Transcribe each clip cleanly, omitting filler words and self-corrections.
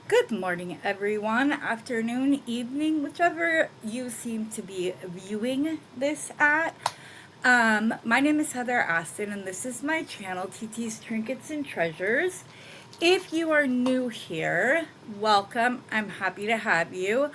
Good morning, everyone. Afternoon, evening, whichever you seem to be viewing this at. My name is Heather Aston, and this is my channel, TT's Trinkets and Treasures. If you are new here, welcome. I'm happy to have you.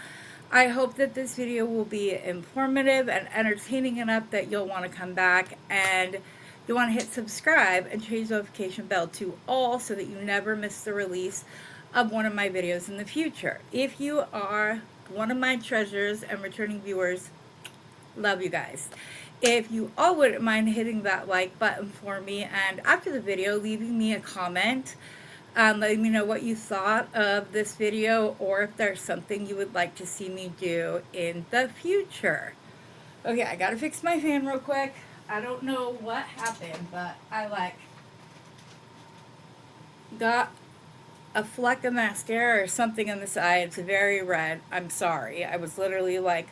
I hope that this video will be informative and entertaining enough that you'll want to come back and you'll want to hit subscribe and change the notification bell to all so that you never miss the release of one of my videos in the future. If you are one of my treasures and returning viewers, love you guys. If you all wouldn't mind hitting that like button for me and after the video leaving me a comment, letting me know what you thought of this video or if there's something you would like to see me do in the future. Okay, I gotta fix my fan real quick. I don't know what happened, but I got a fleck of mascara or something in this eye. It's very red. I'm sorry. I was literally like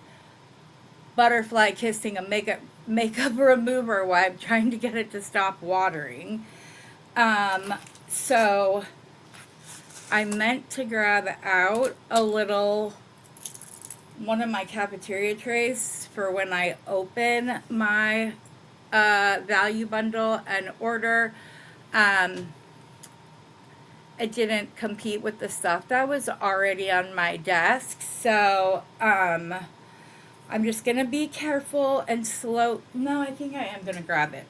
butterfly kissing a makeup remover while I'm trying to get it to stop watering. So I meant to grab out a little one of my cafeteria trays for when I open my value bundle and order. It didn't compete with the stuff that was already on my desk. So, I'm just going to be careful and slow. No, I think I am going to grab it.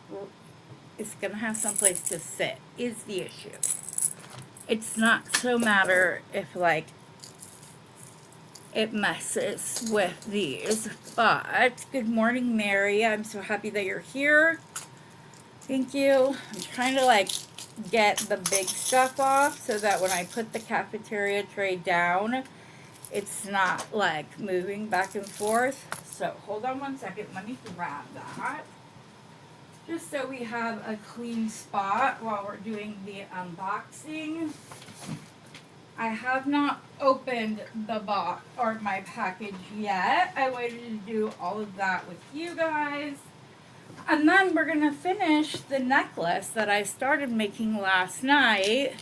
It's going to have someplace to sit is the issue. It's not so matter if, like, it messes with these. But, good morning, Mary. I'm so happy that you're here. Thank you. I'm trying to, like, get the big stuff off so that when I put the cafeteria tray down, it's not like moving back and forth. So hold on one second. Let me grab that. Just so we have a clean spot while we're doing the unboxing. I have not opened the box or my package yet. I waited to do all of that with you guys. And then we're going to finish the necklace that I started making last night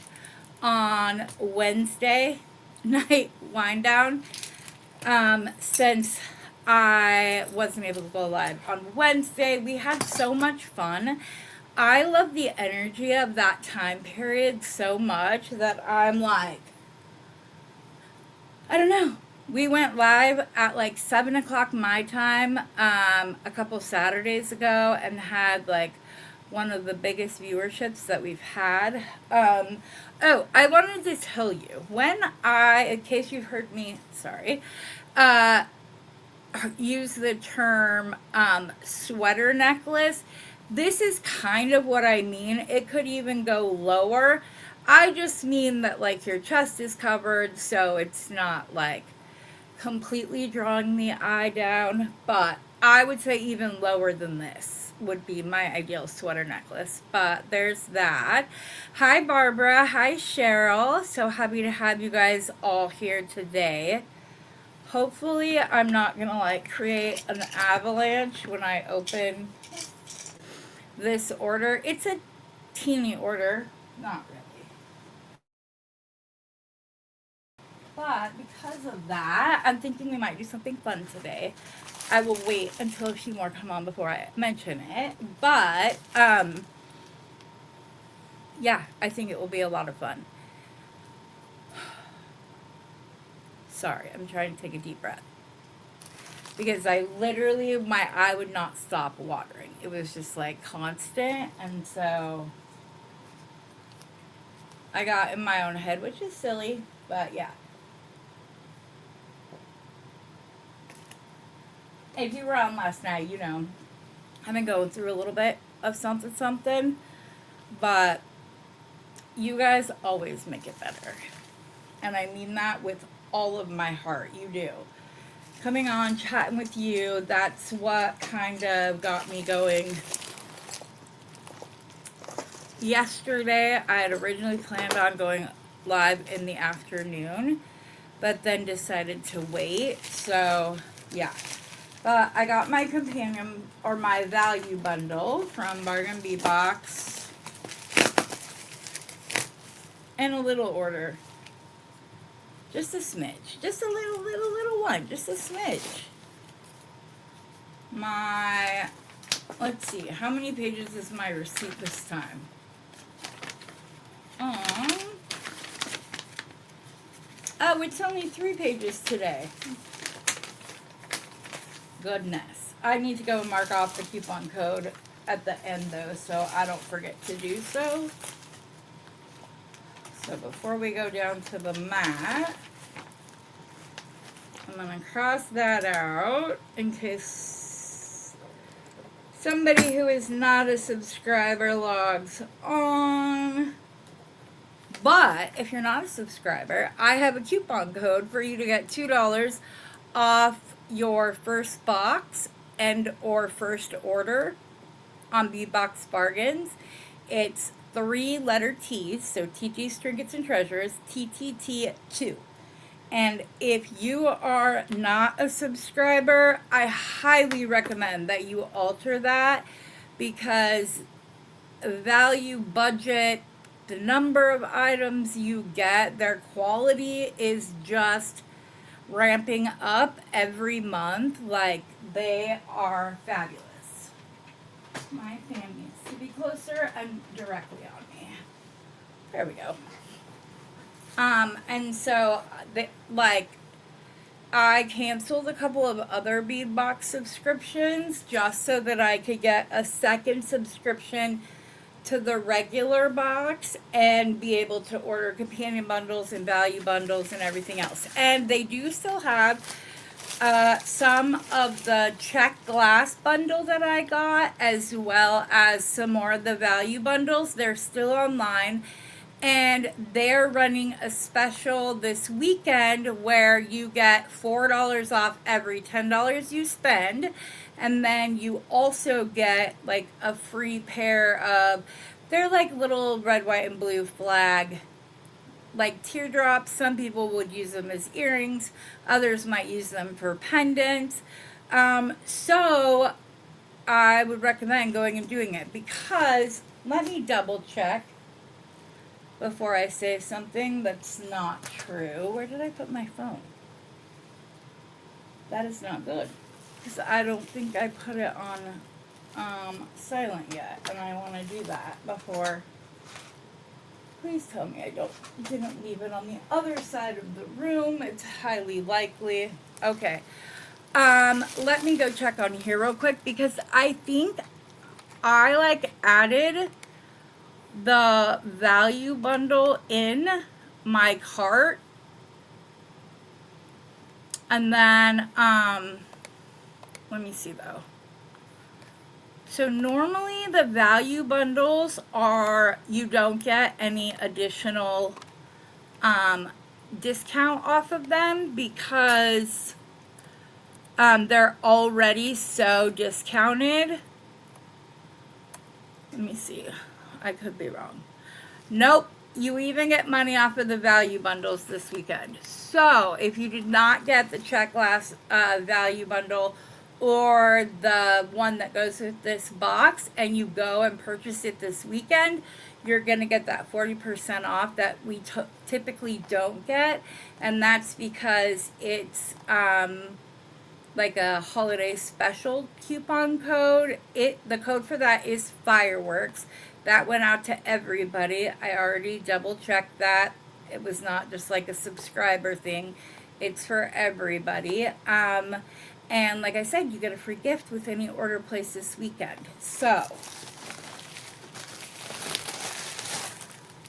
on Wednesday night wind down. Since I wasn't able to go live on Wednesday, we had so much fun. I love the energy of that time period so much that I'm like, I don't know. We went live at like 7 o'clock my time a couple Saturdays ago and had like one of the biggest viewerships that we've had. Oh, I wanted to tell you, in case you've heard me, sorry, use the term sweater necklace, this is kind of what I mean. It could even go lower. I just mean that like your chest is covered, so it's not like completely drawing the eye down, but I would say even lower than this would be my ideal sweater necklace. But there's that. Hi Barbara, hi Cheryl. So happy to have you guys all here today. Hopefully I'm not gonna like create an avalanche when I open this order. It's a teeny order, not really. But because of that, I'm thinking we might do something fun today. I will wait until a few more come on before I mention it. But, yeah, I think it will be a lot of fun. Sorry, I'm trying to take a deep breath. Because I literally, my eye would not stop watering. It was just like constant. And so I got in my own head, which is silly. But yeah. If you were on last night, you know, I've been going through a little bit of something, but you guys always make it better. And I mean that with all of my heart. You do. Coming on, chatting with you, that's what kind of got me going. Yesterday, I had originally planned on going live in the afternoon, but then decided to wait. So, yeah. But I got my companion or my value bundle from Bargain Bee Box in a little order. Just a smidge. Just a little one. Just a smidge. Let's see. How many pages is my receipt this time? Oh, it's only 3 pages today. Goodness. I need to go and mark off the coupon code at the end, though, so I don't forget to do so. So before we go down to the mat, I'm going to cross that out in case somebody who is not a subscriber logs on. But if you're not a subscriber, I have a coupon code for you to get $2 off your first box and or first order on Beadbox Bargains. It's 3 letter T's, so TT's Trinkets and Treasures, TTT2. And if you are not a subscriber, I highly recommend that you alter that, because value, budget, the number of items you get, their quality is just ramping up every month. Like, they are fabulous. My fan needs to be closer and directly on me. There we go. And so, I canceled a couple of other Beadbox subscriptions just so that I could get a second subscription to the regular box and be able to order companion bundles and value bundles and everything else. And they do still have some of the check glass bundle that I got, as well as some more of the value bundles. They're still online, and they're running a special this weekend where you get $4 off every $10 you spend, and then you also get like a free pair of, they're like little red, white, and blue flag, like teardrops. Some people would use them as earrings. Others might use them for pendants. So I would recommend going and doing it, because, let me double check before I say something that's not true. Where did I put my phone? That is not good, because I don't think I put it on silent yet, and I want to do that before. Please tell me I didn't leave it on the other side of the room. It's highly likely. Okay. Let me go check on here real quick, because I think I added the value bundle in my cart. And then, let me see though. So normally the value bundles are, you don't get any additional discount off of them, because they're already so discounted. Let me see. I could be wrong. Nope. You even get money off of the value bundles this weekend. So if you did not get the check glass value bundle, or the one that goes with this box, and you go and purchase it this weekend, you're going to get that 40% off that we typically don't get. And that's because it's like a holiday special coupon code. The code for that is fireworks. That went out to everybody. I already double checked that. It was not just like a subscriber thing. It's for everybody. And like I said, you get a free gift with any order placed this weekend. So,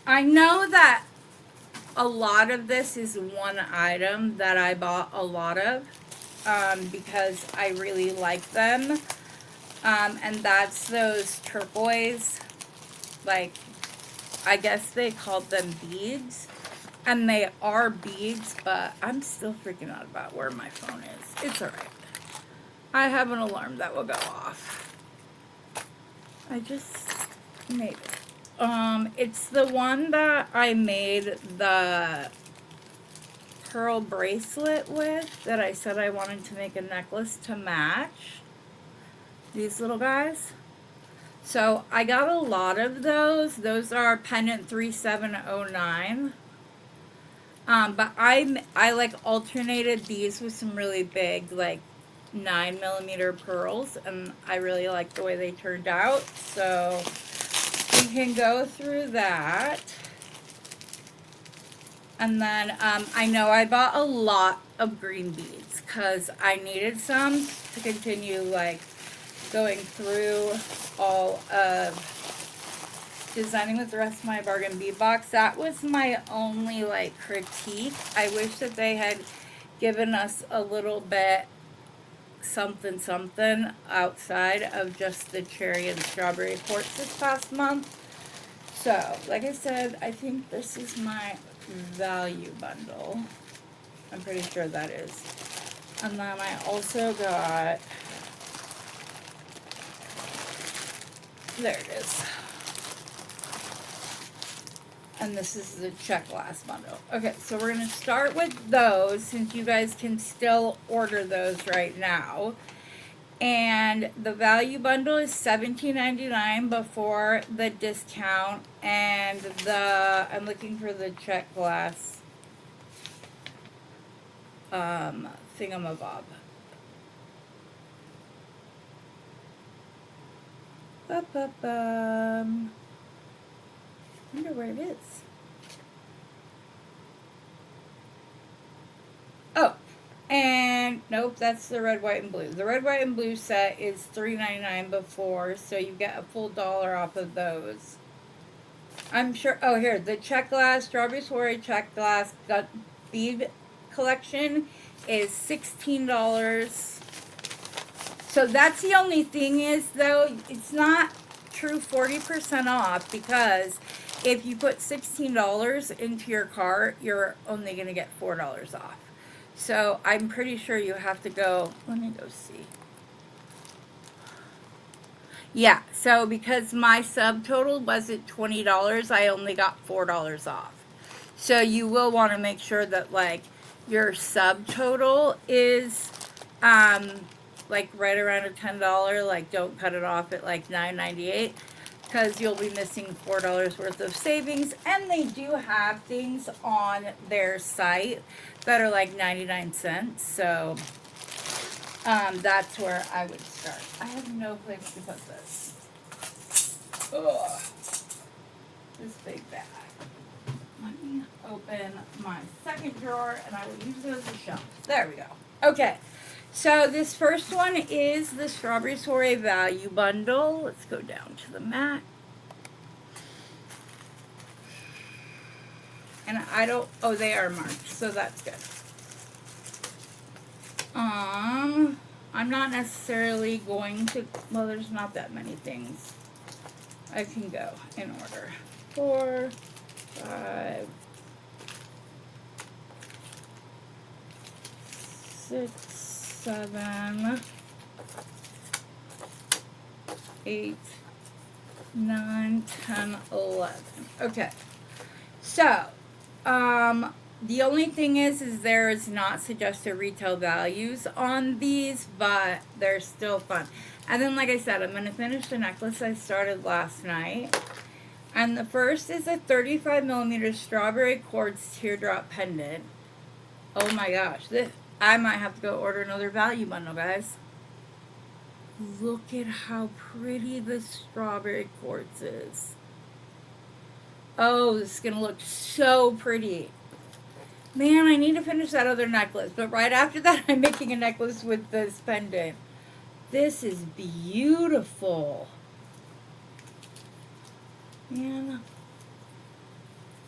I know that a lot of this is one item that I bought a lot of, because I really like them. And that's those turquoise, I guess they called them beads. And they are beads, but I'm still freaking out about where my phone is. It's alright. I have an alarm that will go off. I just made it. It's the one that I made the pearl bracelet with, that I said I wanted to make a necklace to match. These little guys. So I got a lot of those. Those are pendant 3709. But I like alternated these with some really big, like 9mm pearls, and I really like the way they turned out. So we can go through that. And then I know I bought a lot of green beads because I needed some to continue like going through all of designing with the rest of my bargain bead box. That was my only like critique. I wish that they had given us a little bit something outside of just the cherry and strawberry quartz this past month. So, like I said, I think this is my value bundle. I'm pretty sure that is. And then I also got, there it is. And this is the check glass bundle. Okay, so we're going to start with those since you guys can still order those right now. And the value bundle is $17.99 before the discount. And I'm looking for the check glass thingamabob. I wonder where it is. Oh, and nope, that's the red, white, and blue. The red, white, and blue set is $3.99 before, so you get a full $1 off of those. I'm sure. Oh, here, the check glass, strawberry soiree check glass bead collection is $16. So that's the only thing is, though, it's not true 40% off because if you put $16 into your cart, you're only going to get $4 off. So I'm pretty sure you have to go, let me go see. Yeah, so because my subtotal wasn't $20, I only got $4 off. So you will want to make sure that like your subtotal is like right around a $10, like don't cut it off at like $9.98 because you'll be missing $4 worth of savings. And they do have things on their site that are like 99 cents. So that's where I would start. I have no place to put this. Ugh. This big bag. Let me open my second drawer and I will use it as a shelf. There we go. Okay. So this first one is the Strawberry Soiree Value Bundle. Let's go down to the mat. And oh, they are marked, so that's good. I'm not necessarily going to, well, there's not that many things. I can go in order. 4, 5, 6, 7, 8, 9, 10, 11. Okay. So, the only thing is there is not suggested retail values on these, but they're still fun. And then, like I said, I'm going to finish the necklace I started last night. And the first is a 35mm strawberry quartz teardrop pendant. Oh my gosh. I might have to go order another value bundle, guys. Look at how pretty the strawberry quartz is. Oh, this is going to look so pretty. Man, I need to finish that other necklace. But right after that, I'm making a necklace with this pendant. This is beautiful. Man.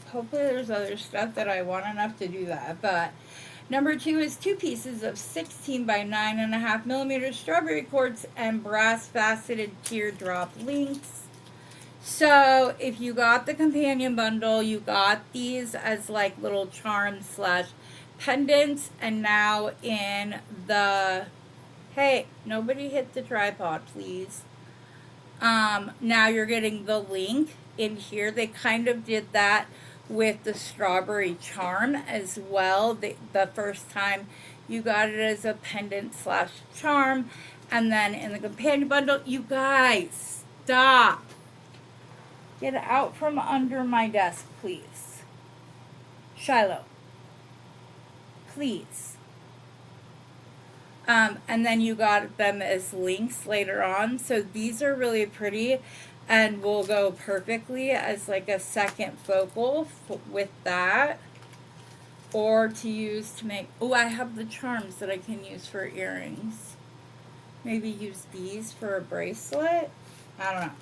Hopefully there's other stuff that I want enough to do that. But number 2 is 2 pieces of 16 by 9.5mm strawberry quartz and brass faceted teardrop links. So if you got the companion bundle, you got these as like little charms / pendants. And now in the, hey, nobody hit the tripod, please. Now you're getting the link in here. They kind of did that with the strawberry charm as well. The first time you got it as a pendant / charm. And then in the companion bundle, you guys, stop. Get out from under my desk, please. Shiloh, please. And then you got them as links later on. So these are really pretty and will go perfectly as like a second focal with that. Or to use to make, oh, I have the charms that I can use for earrings. Maybe use these for a bracelet. I don't know.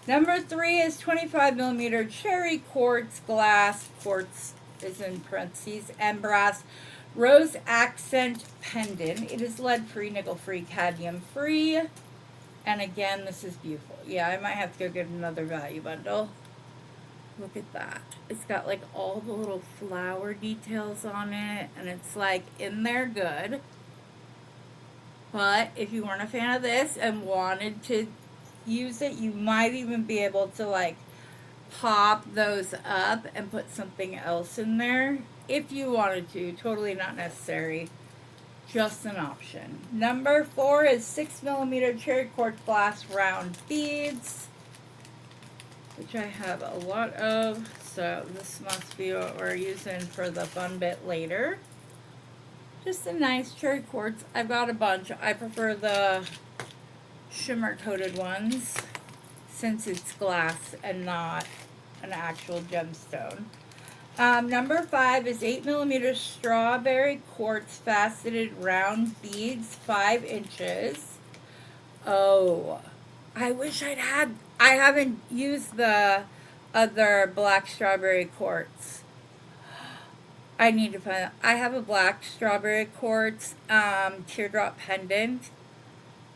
Number 3 is 25 millimeter cherry quartz glass. Quartz is in parentheses. And brass rose accent pendant. It is lead-free, nickel-free, cadmium-free. And again, this is beautiful. Yeah, I might have to go get another value bundle. Look at that. It's got like all the little flower details on it. And it's like in there good. But if you weren't a fan of this and wanted to use it, you might even be able to like pop those up and put something else in there if you wanted to. Totally not necessary, just an option. Number 4 is 6 millimeter cherry quartz glass round beads, which I have a lot of, so this must be what we're using for the fun bit later. Just a nice cherry quartz. I've got a bunch. I prefer the shimmer coated ones since it's glass and not an actual gemstone. Number 5 is 8 millimeter strawberry quartz faceted round beads, 5 inches. Oh, I wish I haven't used the other black strawberry quartz. I need to find, I have a black strawberry quartz teardrop pendant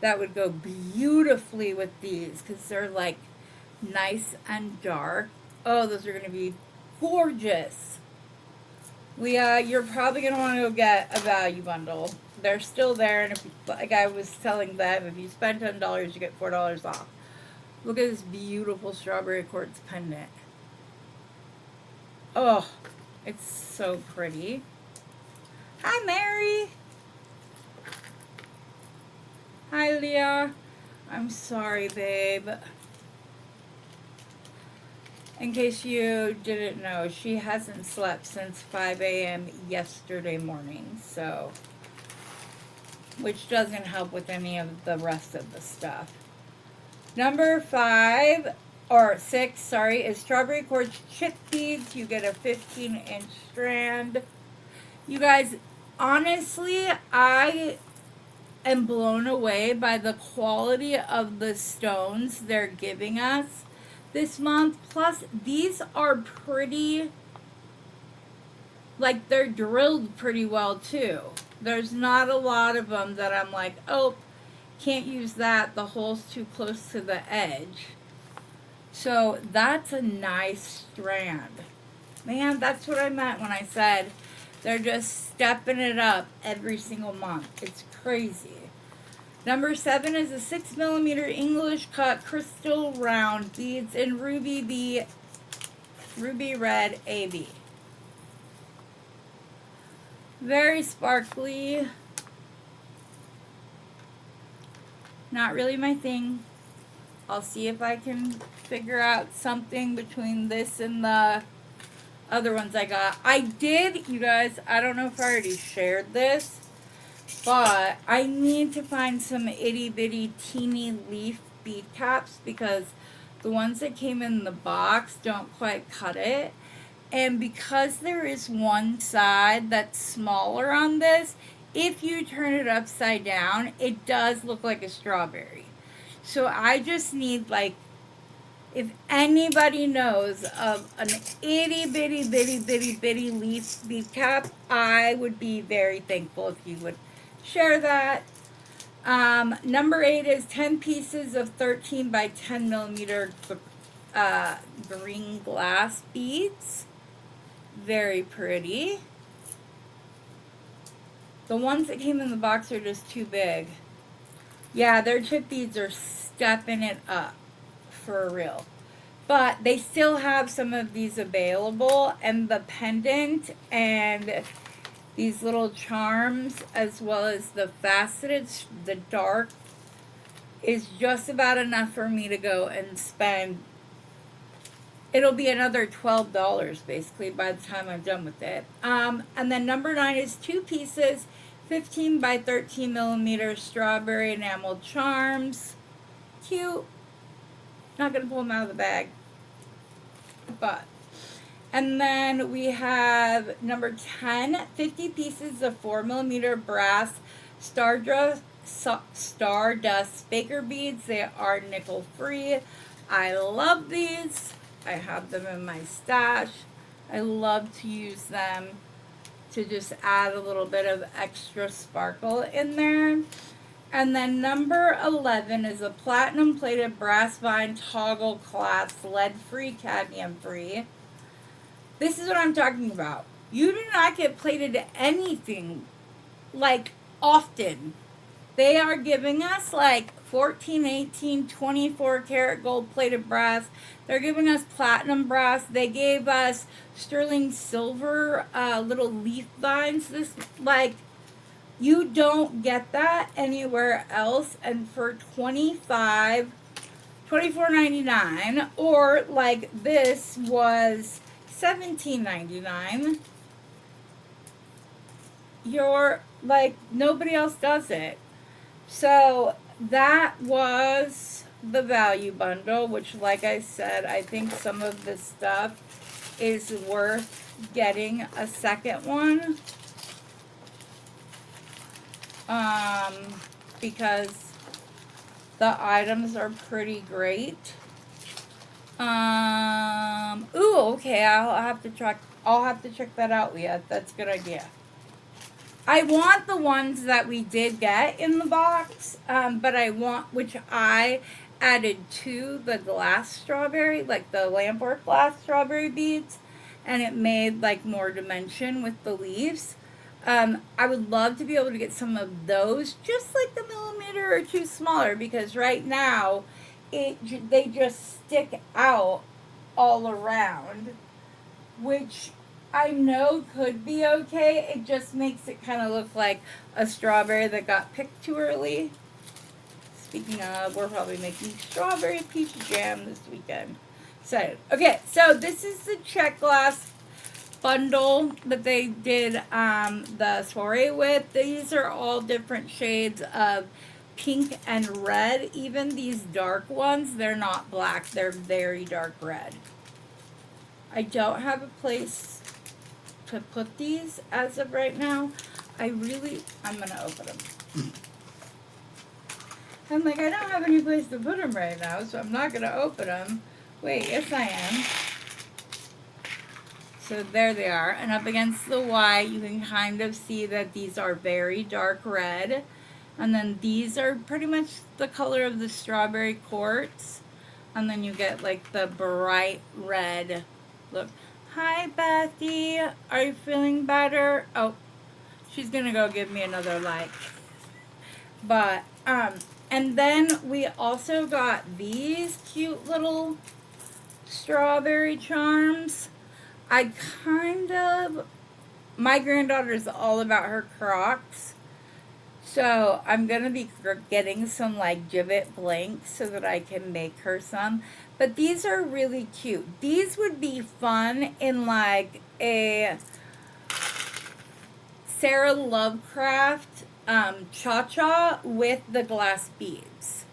that would go beautifully with these because they're like nice and dark. Oh, those are going to be gorgeous. You're probably going to want to go get a value bundle. They're still there, and if, like I was telling them, if you spend $10, you get $4 off. Look at this beautiful strawberry quartz pendant. Oh, it's so pretty. Hi, Mary. Hi, Leah. I'm sorry, babe. In case you didn't know, she hasn't slept since 5 a.m. yesterday morning, so, which doesn't help with any of the rest of the stuff. Number 6, is strawberry quartz chip beads. You get a 15-inch strand. You guys, honestly, I am blown away by the quality of the stones they're giving us this month. Plus, these are pretty, like, they're drilled pretty well, too. There's not a lot of them that I'm like, oh, can't use that. The hole's too close to the edge. So that's a nice strand. Man, that's what I meant when I said they're just stepping it up every single month. It's crazy. Number 7 is a 6 millimeter English cut crystal round beads in ruby red AB. Very sparkly. Not really my thing. I'll see if I can figure out something between this and the other ones I got. I did, you guys, I don't know if I already shared this, but I need to find some itty bitty teeny leaf bead caps because the ones that came in the box don't quite cut it. And because there is one side that's smaller on this, if you turn it upside down, it does look like a strawberry. So I just need, like, if anybody knows of an itty bitty leaf bead cap, I would be very thankful if you would share that. Number 8 is 10 pieces of 13 by 10 millimeter green glass beads. Very pretty. The ones that came in the box are just too big. Yeah, their chip beads are stepping it up for real. But they still have some of these available, and the pendant and these little charms as well as the faceted, the dark, is just about enough for me to go and spend it'll be another $12 basically by the time I'm done with it. And then number 9 is 2 pieces, 15 by 13 millimeter strawberry enamel charms. Cute. Not gonna pull them out of the bag, but. And then we have number 10, 50 pieces of 4 millimeter brass Stardust Baker beads. They are nickel free. I love these. I have them in my stash. I love to use them to just add a little bit of extra sparkle in there. And then number 11 is a platinum plated brass vine toggle clasp, lead free, cadmium free. This is what I'm talking about. You do not get plated anything like often. They are giving us like 14, 18, 24 karat gold plated brass. They're giving us platinum brass. They gave us sterling silver little leaf vines. This, like, you don't get that anywhere else. And for $24.99, or like this was $17.99. You're like, nobody else does it. So that was the value bundle, which, like I said, I think some of this stuff is worth getting a second one. Because the items are pretty great. Ooh, okay, I'll have to check that out, Leah. That's a good idea. I want the ones that we did get in the box, but I want, which I added to the glass strawberry, like the lampwork glass strawberry beads, and it made like more dimension with the leaves. I would love to be able to get some of those, just like the millimeter or 2 smaller, because right now they just stick out all around, which I know could be okay. It just makes it kind of look like a strawberry that got picked too early. Speaking of, we're probably making strawberry peach jam this weekend. So, okay, so this is the check glass bundle that they did the soiree with. These are all different shades of pink and red. Even these dark ones, they're not black, they're very dark red. I don't have a place to put these as of right now. I'm gonna open them. I'm like, I don't have any place to put them right now, so I'm not gonna open them. Wait, yes I am. So there they are, and up against the white, you can kind of see that these are very dark red. And then these are pretty much the color of the strawberry quartz. And then you get like the bright red look. Hi, Bethy. Are you feeling better? Oh, she's gonna go give me another like. But, and then we also got these cute little strawberry charms. My granddaughter's all about her Crocs. So I'm going to be getting some like Gibbet blanks so that I can make her some. But these are really cute. These would be fun in like a Sarah Lovecraft cha-cha with the glass beads.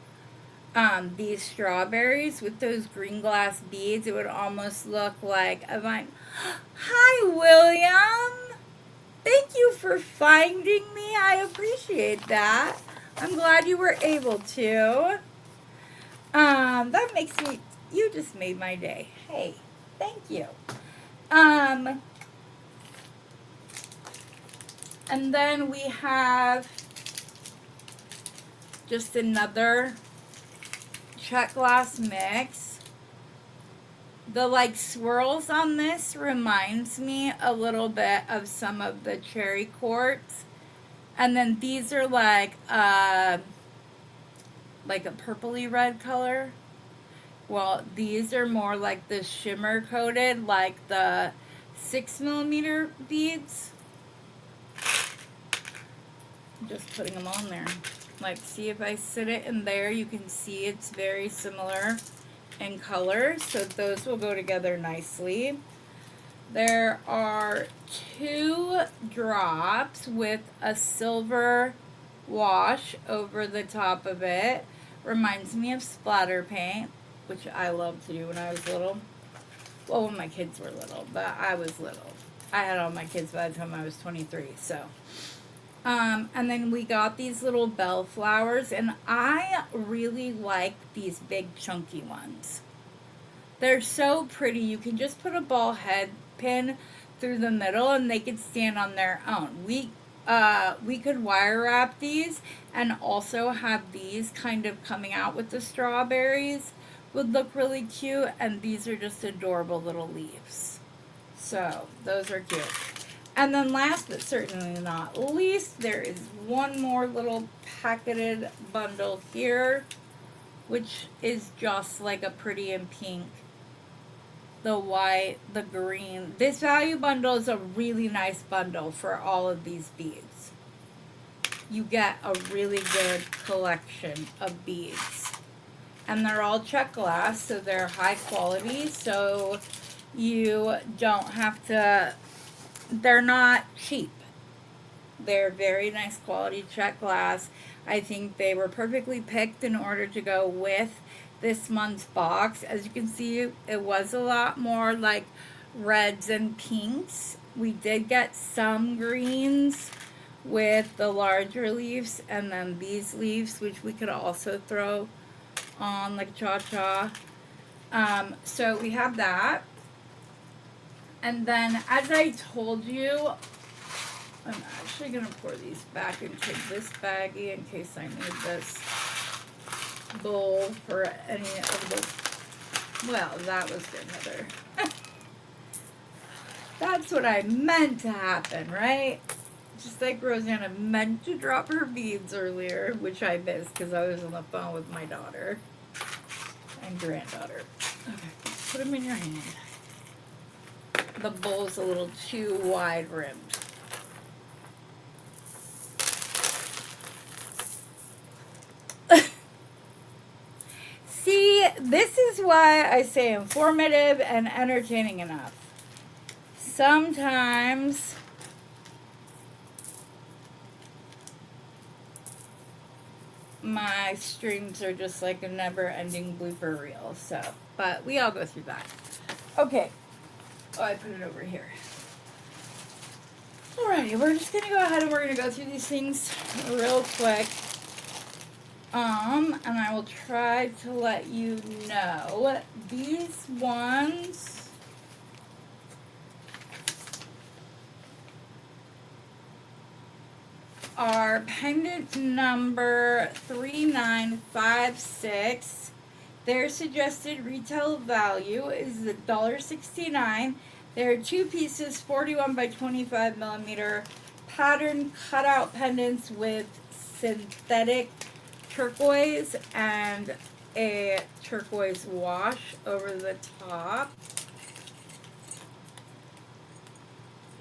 These strawberries with those green glass beads, it would almost look like a vine. Hi, William. Thank you for finding me. I appreciate that. I'm glad you were able to. That makes me, you just made my day. Hey, thank you. And then we have just another check glass mix. The like swirls on this reminds me a little bit of some of the cherry quartz. And then these are like a purpley red color. Well, these are more like the shimmer coated, like the 6 millimeter beads. I'm just putting them on there. Like, see if I sit it in there, you can see it's very similar in color, so those will go together nicely. There are 2 drops with a silver wash over the top of it. Reminds me of splatter paint, which I loved to do when I was little. Well, when my kids were little, but I was little. I had all my kids by the time I was 23, so. And then we got these little bell flowers, and I really like these big chunky ones. They're so pretty. You can just put a ball head pin through the middle and they could stand on their own. We could wire wrap these and also have these kind of coming out with the strawberries. Would look really cute, and these are just adorable little leaves. So those are cute. And then last but certainly not least, there is one more little packeted bundle here, which is just like a pretty in pink, the white, the green. This value bundle is a really nice bundle for all of these beads. You get a really good collection of beads. And they're all check glass, so they're high quality, so you don't have to, they're not cheap. They're very nice quality check glass. I think they were perfectly picked in order to go with this month's box. As you can see, it was a lot more like reds and pinks. We did get some greens with the larger leaves, and then these leaves, which we could also throw on like cha-cha. So we have that. And then, as I told you, I'm actually going to pour these back into this baggie in case I need this bowl for any of the... Well, that was good, Heather. That's what I meant to happen, right? Just like Rosanna meant to drop her beads earlier, which I missed because I was on the phone with my daughter and granddaughter. Okay, put them in your hand. The bowl's a little too wide rimmed. See, this is why I say informative and entertaining enough. Sometimes my streams are just like a never-ending blooper reel, so, but we all go through that. Okay. Oh, I put it over here. Alrighty, we're just gonna go ahead and we're gonna go through these things real quick. And I will try to let you know. These ones are pendant number 3956. Their suggested retail value is $1.69. There are 2 pieces, 41 by 25 millimeter pattern cutout pendants with synthetic turquoise and a turquoise wash over the top.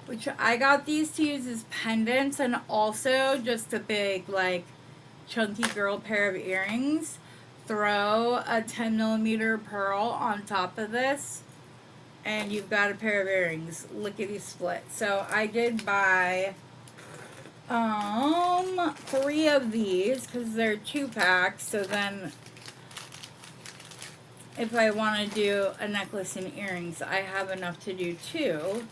Which I got these to use as pendants, and also just a big like chunky girl pair of earrings. Throw a 10 millimeter pearl on top of this and you've got a pair of earrings, lickety split. So I did buy 3 of these because they're 2 packs. So then if I want to do a necklace and earrings, I have enough to do 2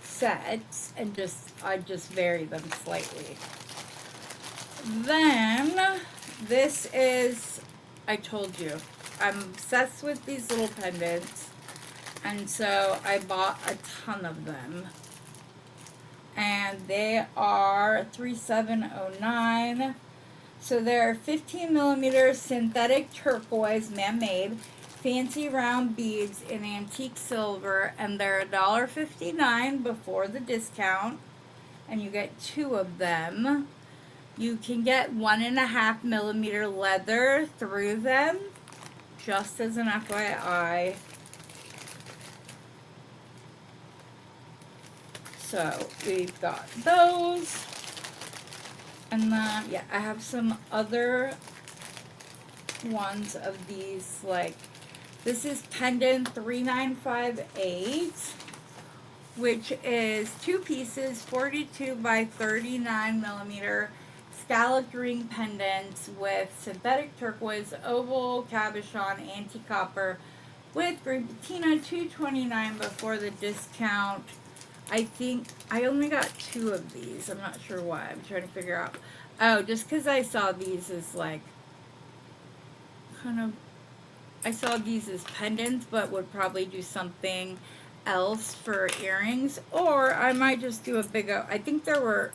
sets, and I just vary them slightly. Then this is, I told you, I'm obsessed with these little pendants, and so I bought a ton of them. And they are 3709. So they're 15 millimeter synthetic turquoise, man-made, fancy round beads in antique silver, and they're $1.59 before the discount, and you get 2 of them. You can get 1.5 millimeter leather through them, just as an FYI. So we've got those. And then, yeah, I have some other ones of these, like This is pendant 3958, which is 2 pieces, 42 by 39 millimeter scalloped ring pendants with synthetic turquoise, oval, cabochon, anti-copper with green patina, $229 before the discount. I think I only got 2 of these. I'm not sure why. I'm trying to figure out. Oh, just because I saw these as like kind of, I saw these as pendants, but would probably do something else for earrings. Or I might just do a big, I think there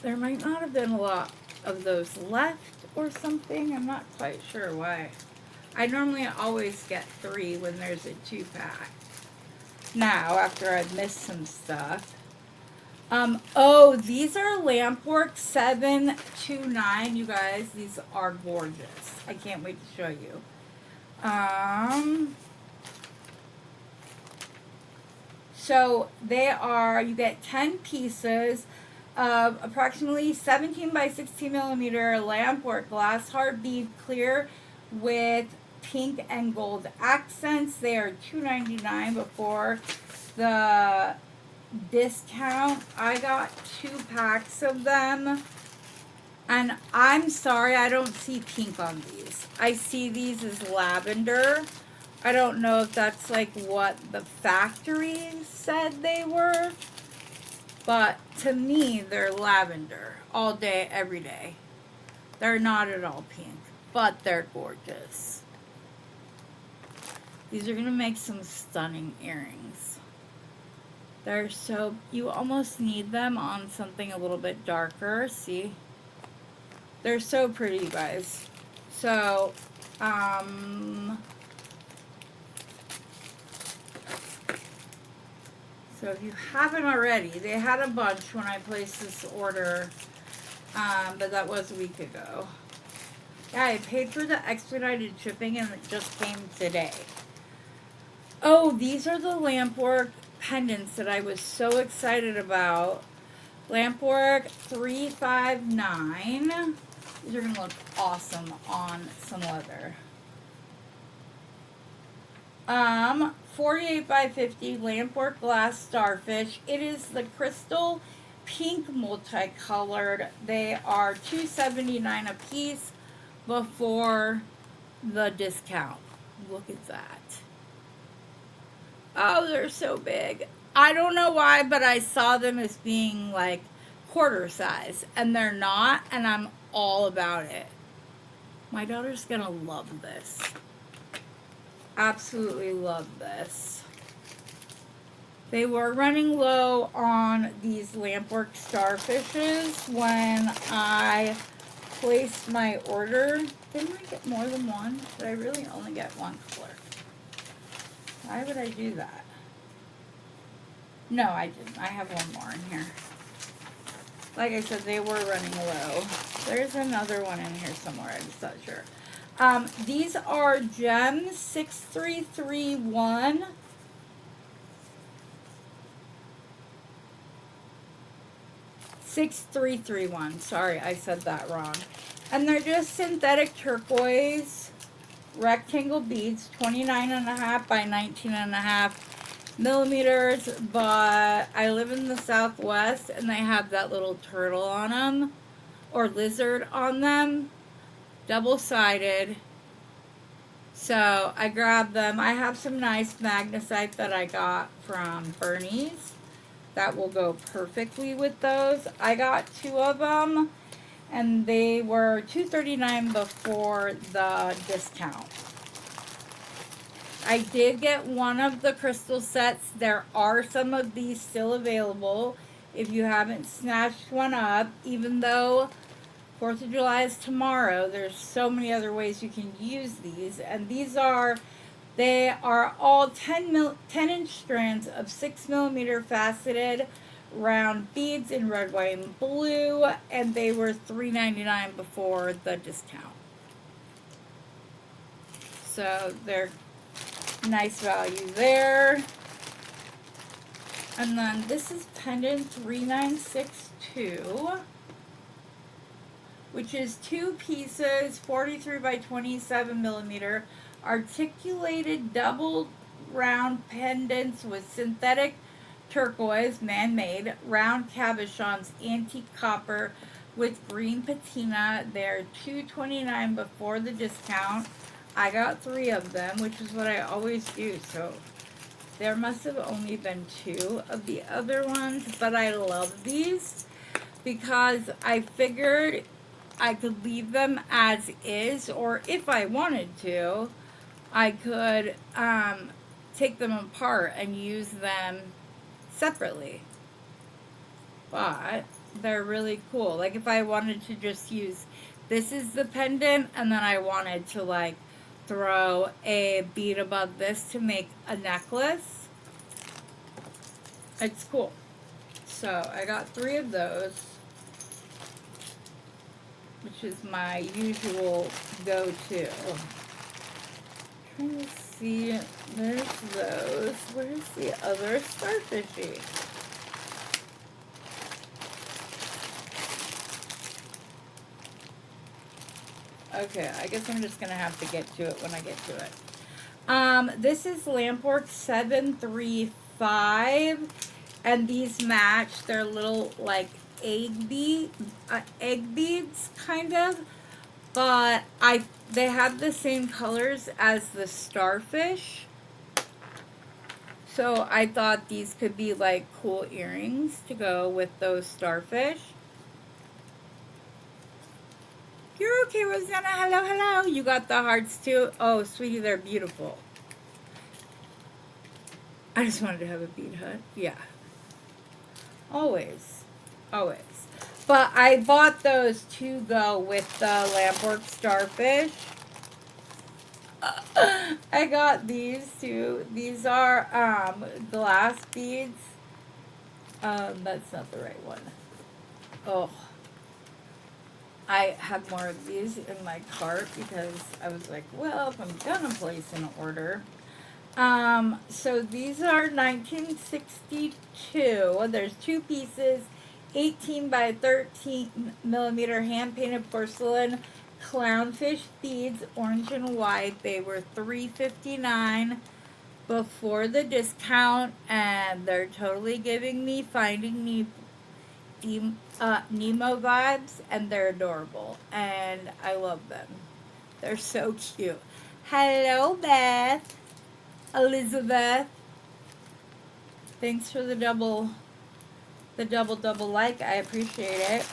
might not have been a lot of those left or something. I'm not quite sure why. I normally always get 3 when there's a 2-pack. Now, after I've missed some stuff. Oh, these are Lampwork 729, you guys. These are gorgeous. I can't wait to show you. So they are, you get 10 pieces of approximately 17 by 16 millimeter Lampwork glass hard bead clear with pink and gold accents. They are $2.99 before the discount. I got 2 packs of them, and I'm sorry I don't see pink on these. I see these as lavender. I don't know if that's like what the factory said they were, but to me they're lavender all day every day. They're not at all pink, but they're gorgeous. These are gonna make some stunning earrings. They're so, you almost need them on something a little bit darker. See? They're so pretty, you guys. So, so if you haven't already, they had a bunch when I placed this order, but that was a week ago. Yeah, I paid for the expedited shipping and it just came today. Oh, these are the Lampwork pendants that I was so excited about. Lampwork 359. These are going to look awesome on some leather. 48 by 50 Lampwork glass starfish. It is the crystal pink multicolored. They are $2.79 a piece before the discount. Look at that. Oh, they're so big. I don't know why, but I saw them as being like quarter size, and they're not, and I'm all about it. My daughter's gonna love this. Absolutely love this. They were running low on these Lampwork starfishes when I placed my order. Didn't I get more than one? Did I really only get one color? Why would I do that? No, I didn't. I have one more in here. Like I said, they were running low. There's another one in here somewhere. I'm just not sure. These are Gems 6331. Sorry, I said that wrong. And they're just synthetic turquoise rectangle beads, 29.5 by 19.5 millimeters, but I live in the Southwest and they have that little turtle on them, or lizard on them, double-sided. So I grabbed them. I have some nice magnesite that I got from Bernie's that will go perfectly with those. I got 2 of them, and they were $2.39 before the discount. I did get one of the crystal sets. There are some of these still available if you haven't snatched one up. Even though 4th of July is tomorrow, there's so many other ways you can use these. And these are, they are all 10-inch strands of 6 millimeter faceted round beads in red, white, and blue, and they were $3.99 before the discount. So they're nice value there. And then this is pendant 3962. which is 2 pieces, 43 by 27 millimeter, articulated double round pendants with synthetic turquoise, man-made, round cabochons, antique copper with green patina. They're $2.29 before the discount. I got 3 of them, which is what I always do, so there must have only been 2 of the other ones, but I love these because I figured I could leave them as is, or if I wanted to, I could take them apart and use them separately. But they're really cool. Like if I wanted to just use, this is the pendant, and then I wanted to like throw a bead above this to make a necklace. It's cool. So I got 3 of those, which is my usual go-to. Trying to see, there's those. Where's the other starfishy? Okay, I guess I'm just gonna have to get to it when I get to it. This is Lampwork 735, and these match. They're little like egg beads kind of, but they have the same colors as the starfish. So I thought these could be like cool earrings to go with those starfish. You're okay, Rosanna. Hello, hello. You got the hearts too? Oh, sweetie, they're beautiful. I just wanted to have a bead hut. Yeah. Always. Always. But I bought those to go with the Lampwork starfish. I got these too. These are glass beads. That's not the right one. Oh. I have more of these in my cart because I was like, well, if I'm gonna place an order. So these are 1962. There's 2 pieces, 18 by 13 millimeter hand painted porcelain clownfish beads, orange and white. They were $3.59 before the discount, and they're totally giving me Finding Nemo vibes, and they're adorable, and I love them. They're so cute. Hello, Beth. Elizabeth. Thanks for the double like. I appreciate it.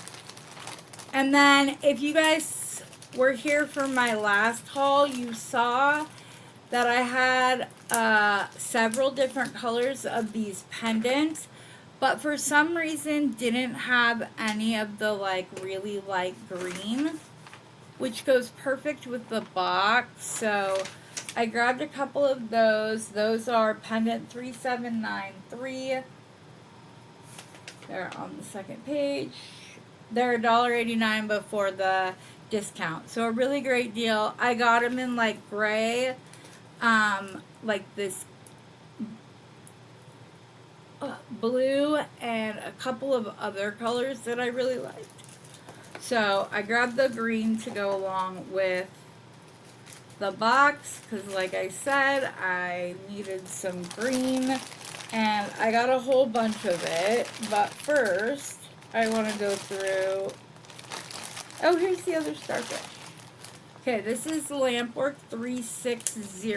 And then if you guys were here for my last haul, you saw that I had several different colors of these pendants, but for some reason didn't have any of the like really light green, which goes perfect with the box. So I grabbed a couple of those. Those are pendant 3793. They're on the second page. They're $1.89 before the discount. So a really great deal. I got them in like gray, like this blue, and a couple of other colors that I really liked. So I grabbed the green to go along with the box because, like I said, I needed some green, and I got a whole bunch of it. But first, I want to go through. Oh, here's the other starfish. Okay, this is Lampwork 360.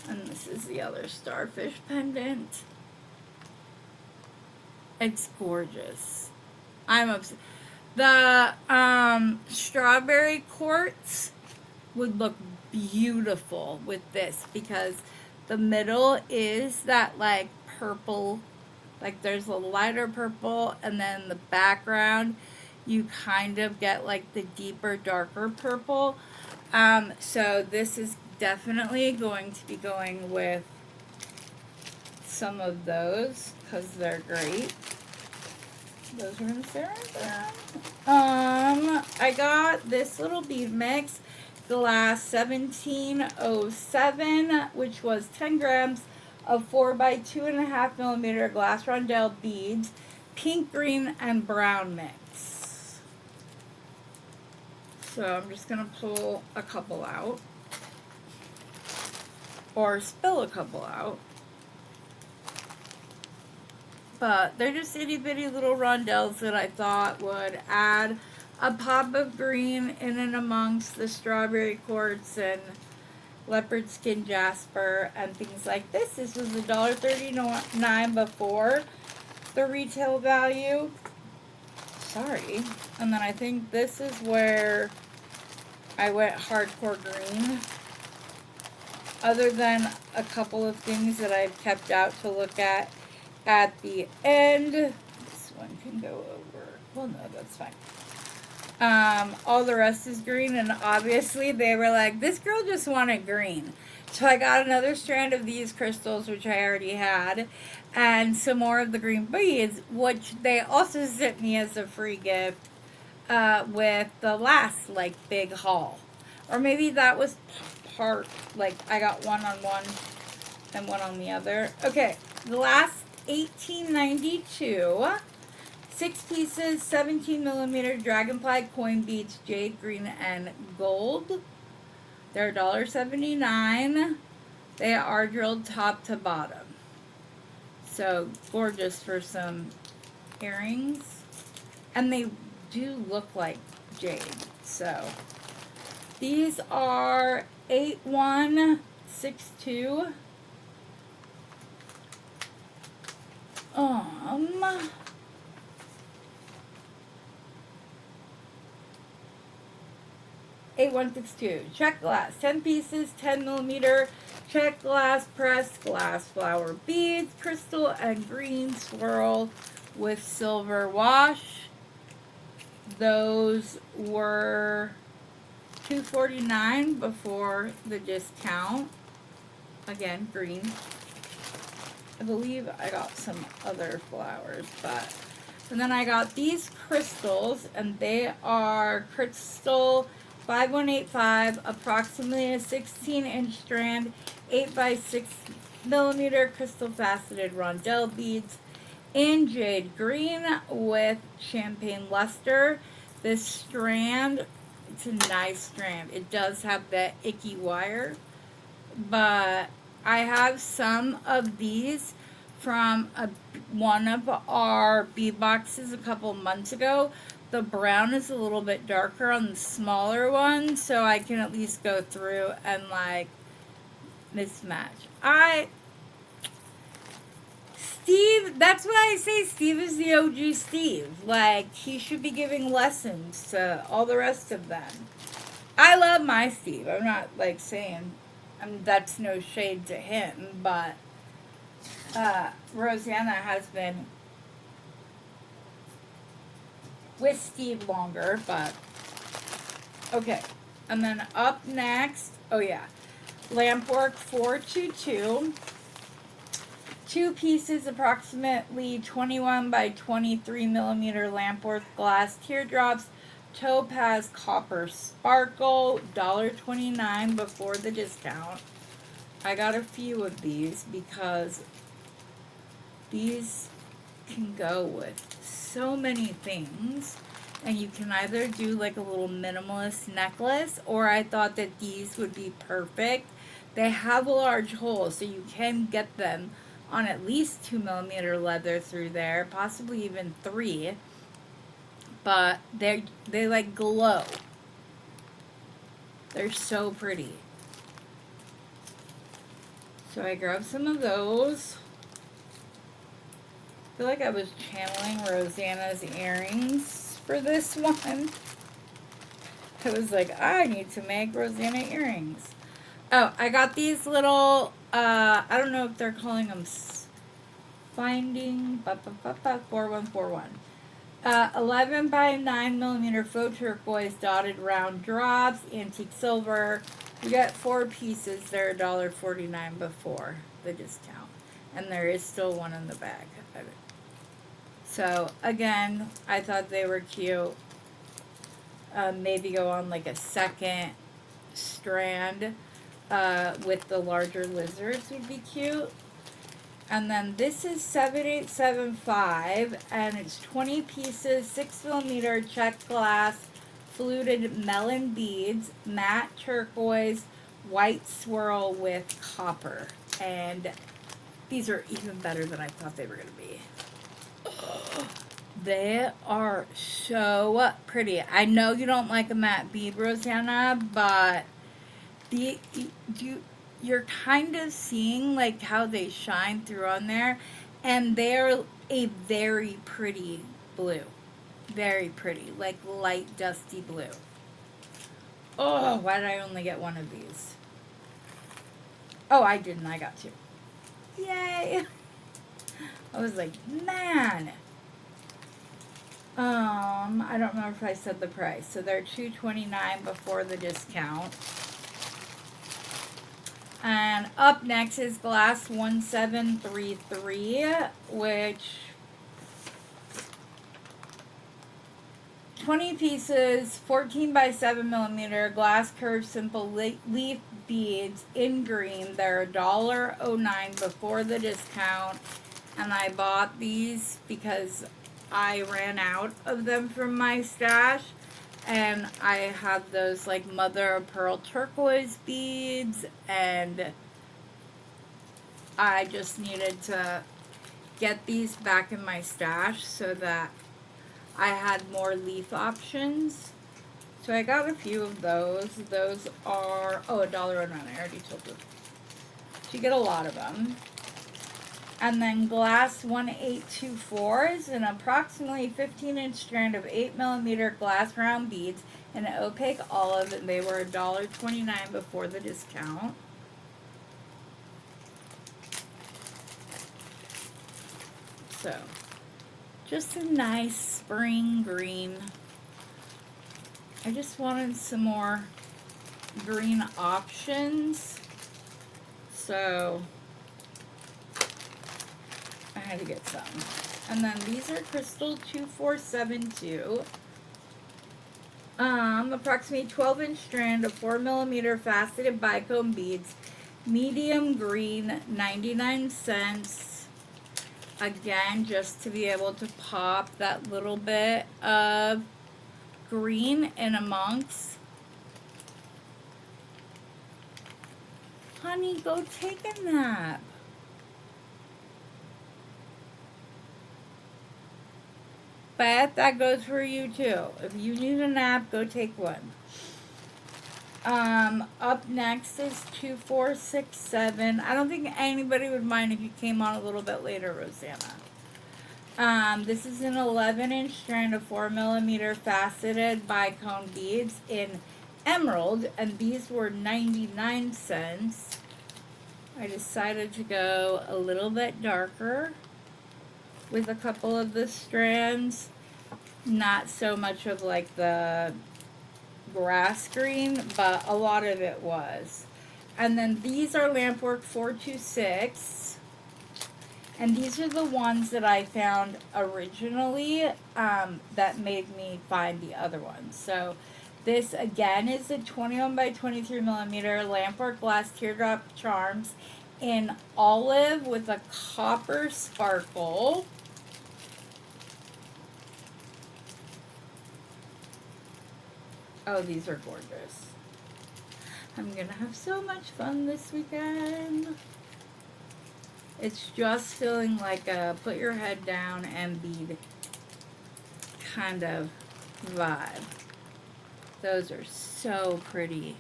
And this is the other starfish pendant. It's gorgeous. I'm obsessed. The strawberry quartz would look beautiful with this because the middle is that like purple, like there's a lighter purple, and then the background you kind of get like the deeper, darker purple. So this is definitely going to be going with some of those because they're great. Those are in there. I got this little bead mix, glass 1707, which was 10 grams of 4 by 2.5 millimeter glass rondelle beads, pink, green, and brown mix. So I'm just going to pull a couple out. Or spill a couple out. But they're just itty bitty little rondelles that I thought would add a pop of green in and amongst the strawberry quartz and leopard skin jasper and things like this. This was $1.39 before the retail value. Sorry. And then I think this is where I went hardcore green. Other than a couple of things that I've kept out to look at the end. This one can go over. Well, no, that's fine. All the rest is green, and obviously they were like, this girl just wanted green. So I got another strand of these crystals, which I already had, and some more of the green beads, which they also sent me as a free gift with the last, like, big haul. Or maybe that was part, like, I got one on one and one on the other. Okay, the last $18.92. 6 pieces, 17 millimeter dragonfly coin beads, jade, green, and gold. They're $1.79. They are drilled top to bottom. So gorgeous for some earrings. And they do look like jade. So these are 8162. 8162. Check glass. 10 pieces, 10 millimeter. Check glass, pressed glass flower beads, crystal and green swirl with silver wash. Those were $2.49 before the discount. Again, green. I believe I got some other flowers, but. And then I got these crystals, and they are crystal 5185, approximately a 16-inch strand, 8 by 6 millimeter crystal faceted rondelle beads in jade green with champagne luster. This strand, it's a nice strand. It does have that icky wire, but I have some of these from one of our bead boxes a couple months ago. The brown is a little bit darker on the smaller one, so I can at least go through and like mismatch. Steve, that's why I say Steve is the OG Steve. Like, he should be giving lessons to all the rest of them. I love my Steve. I'm not like saying, that's no shade to him, but Rosanna has been with Steve longer, but okay. And then up next, oh yeah, Lampwork 422. 2 pieces, approximately 21 by 23 millimeter lampwork glass teardrops, topaz copper sparkle, $1.29 before the discount. I got a few of these because these can go with so many things, and you can either do like a little minimalist necklace, or I thought that these would be perfect. They have a large hole, so you can get them on at least 2 millimeter leather through there, possibly even 3, but they like glow. They're so pretty. So I grabbed some of those. I feel like I was channeling Rosanna's earrings for this one. I was like, I need to make Rosanna earrings. Oh, I got these little, I don't know if they're calling them finding, 4141. 11 by 9 millimeter faux turquoise dotted round drops, antique silver. We got 4 pieces. They're $1.49 before the discount. And there is still one in the bag. So, again, I thought they were cute. Maybe go on like a second strand with the larger lizards would be cute. And then this is 7875, and it's 20 pieces, 6 millimeter check glass fluted melon beads, matte turquoise, white swirl with copper. And these are even better than I thought they were going to be. They are so pretty. I know you don't like a matte bead, Rosanna, but you're kind of seeing like how they shine through on there, and they're a very pretty blue. Very pretty, like light dusty blue. Oh, why did I only get one of these? Oh, I didn't. I got two. Yay! I was like, man. I don't remember if I said the price. So they're $2.29 before the discount. And up next is Glass 1733, which 20 pieces, 14 by 7 millimeter glass curved simple leaf beads in green. They're $1.09 before the discount, and I bought these because I ran out of them from my stash, and I have those like mother of pearl turquoise beads, and I just needed to get these back in my stash so that I had more leaf options. So I got a few of those. Those are, $1.09. I already told you. So you get a lot of them. And then Glass 1824 is an approximately 15-inch strand of 8 millimeter glass round beads in an opaque olive, and they were $1.29 before the discount. So, just a nice spring green. I just wanted some more green options, so I had to get some. And then these are Crystal 2472. Approximately 12-inch strand of 4 millimeter faceted bicone beads, medium green, 99 cents. Again, just to be able to pop that little bit of green in amongst. Honey, go take a nap. But that goes for you too. If you need a nap, go take one. Up next is 2467. I don't think anybody would mind if you came on a little bit later, Rosanna. This is an 11-inch strand of 4 millimeter faceted bicone beads in emerald, and these were 99 cents. I decided to go a little bit darker with a couple of the strands. Not so much of like the grass green, but a lot of it was. And then these are Lampwork 426. And these are the ones that I found originally that made me find the other ones. So this again is a 21 by 23 millimeter Lampwork glass teardrop charms in olive with a copper sparkle. Oh, these are gorgeous. I'm gonna have so much fun this weekend. It's just feeling like a put your head down and bead kind of vibe. Those are so pretty.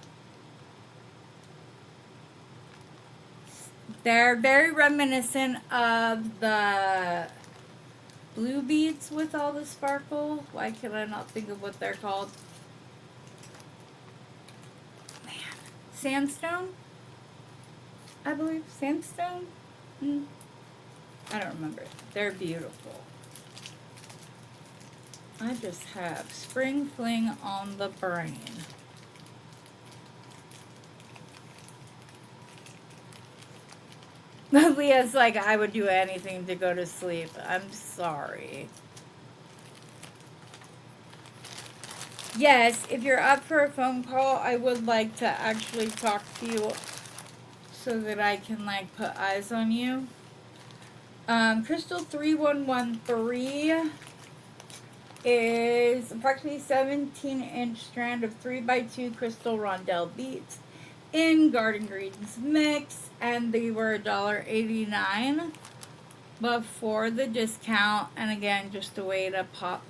They're very reminiscent of the blue beads with all the sparkle. Why can I not think of what they're called? Man. Sandstone? I believe sandstone? I don't remember. They're beautiful. I just have spring fling on the brain. Leah's like, I would do anything to go to sleep. I'm sorry. Yes, if you're up for a phone call, I would like to actually talk to you so that I can like put eyes on you. Crystal 3113. is approximately 17-inch strand of 3x2 crystal rondelle beads in Garden Greens mix, and they were $1.89 before the discount. And again, just a way to pop.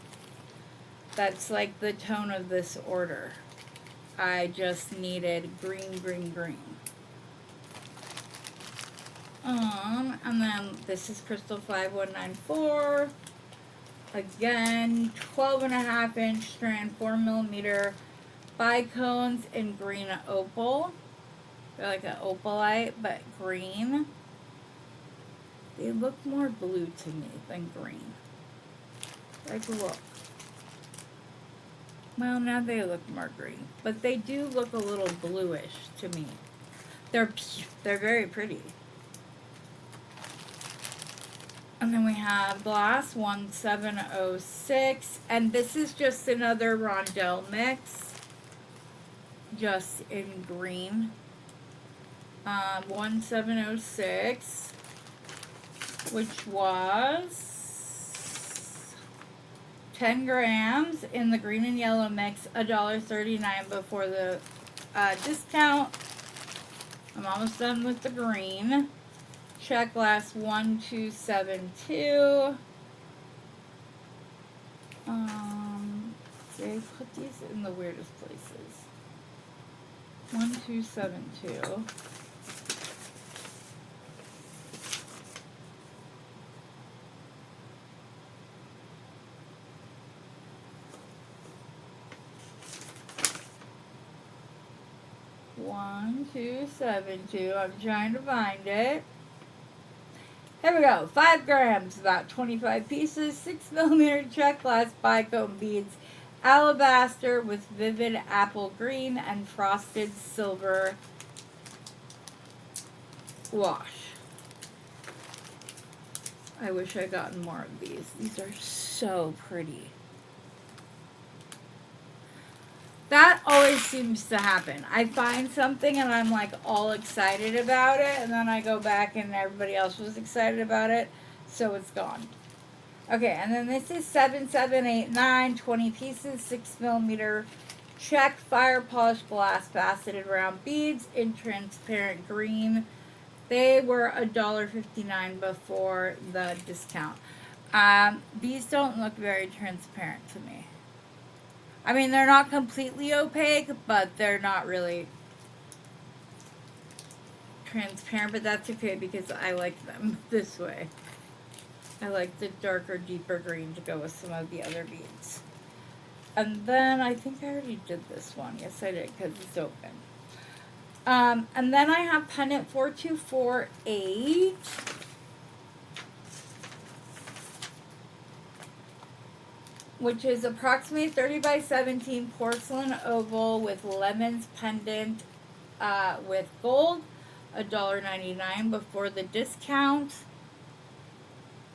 That's like the tone of this order. I just needed green, green, green. And then this is Crystal 5194. Again, 12.5-inch strand, 4mm bicones in green opal. They're like an opalite, but green. They look more blue to me than green. Like, look. Well, now they look more green, but they do look a little bluish to me. They're very pretty. And then we have glass 1706, and this is just another rondelle mix, just in green. 1706, which was 10 grams in the green and yellow mix, $1.39 before the discount. I'm almost done with the green. Check glass 1272. They put these in the weirdest places. 1272. I'm trying to find it. Here we go. 5 grams, about 25 pieces, 6mm check glass bicone beads, alabaster with vivid apple green and frosted silver wash. I wish I'd gotten more of these. These are so pretty. That always seems to happen. I find something and I'm like all excited about it, and then I go back and everybody else was excited about it, so it's gone. Okay, and then this is 7789, 20 pieces, 6mm check fire polished glass faceted round beads in transparent green. They were $1.59 before the discount. These don't look very transparent to me. I mean, they're not completely opaque, but they're not really transparent, but that's okay because I like them this way. I like the darker, deeper green to go with some of the other beads. And then I think I already did this one. Yes, I did because it's open. And then I have pendant 4248. Which is approximately 30x17 porcelain oval with lemons pendant with gold, $1.99 before the discount.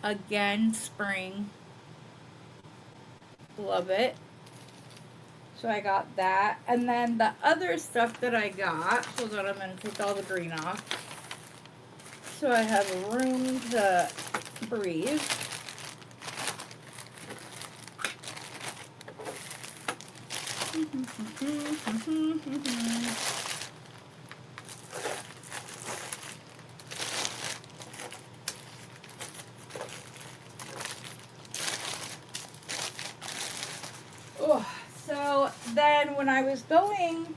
Again, spring. Love it. So I got that. And then the other stuff that I got, hold on, I'm going to take all the green off, so I have room to breathe. Oh, so then when I was going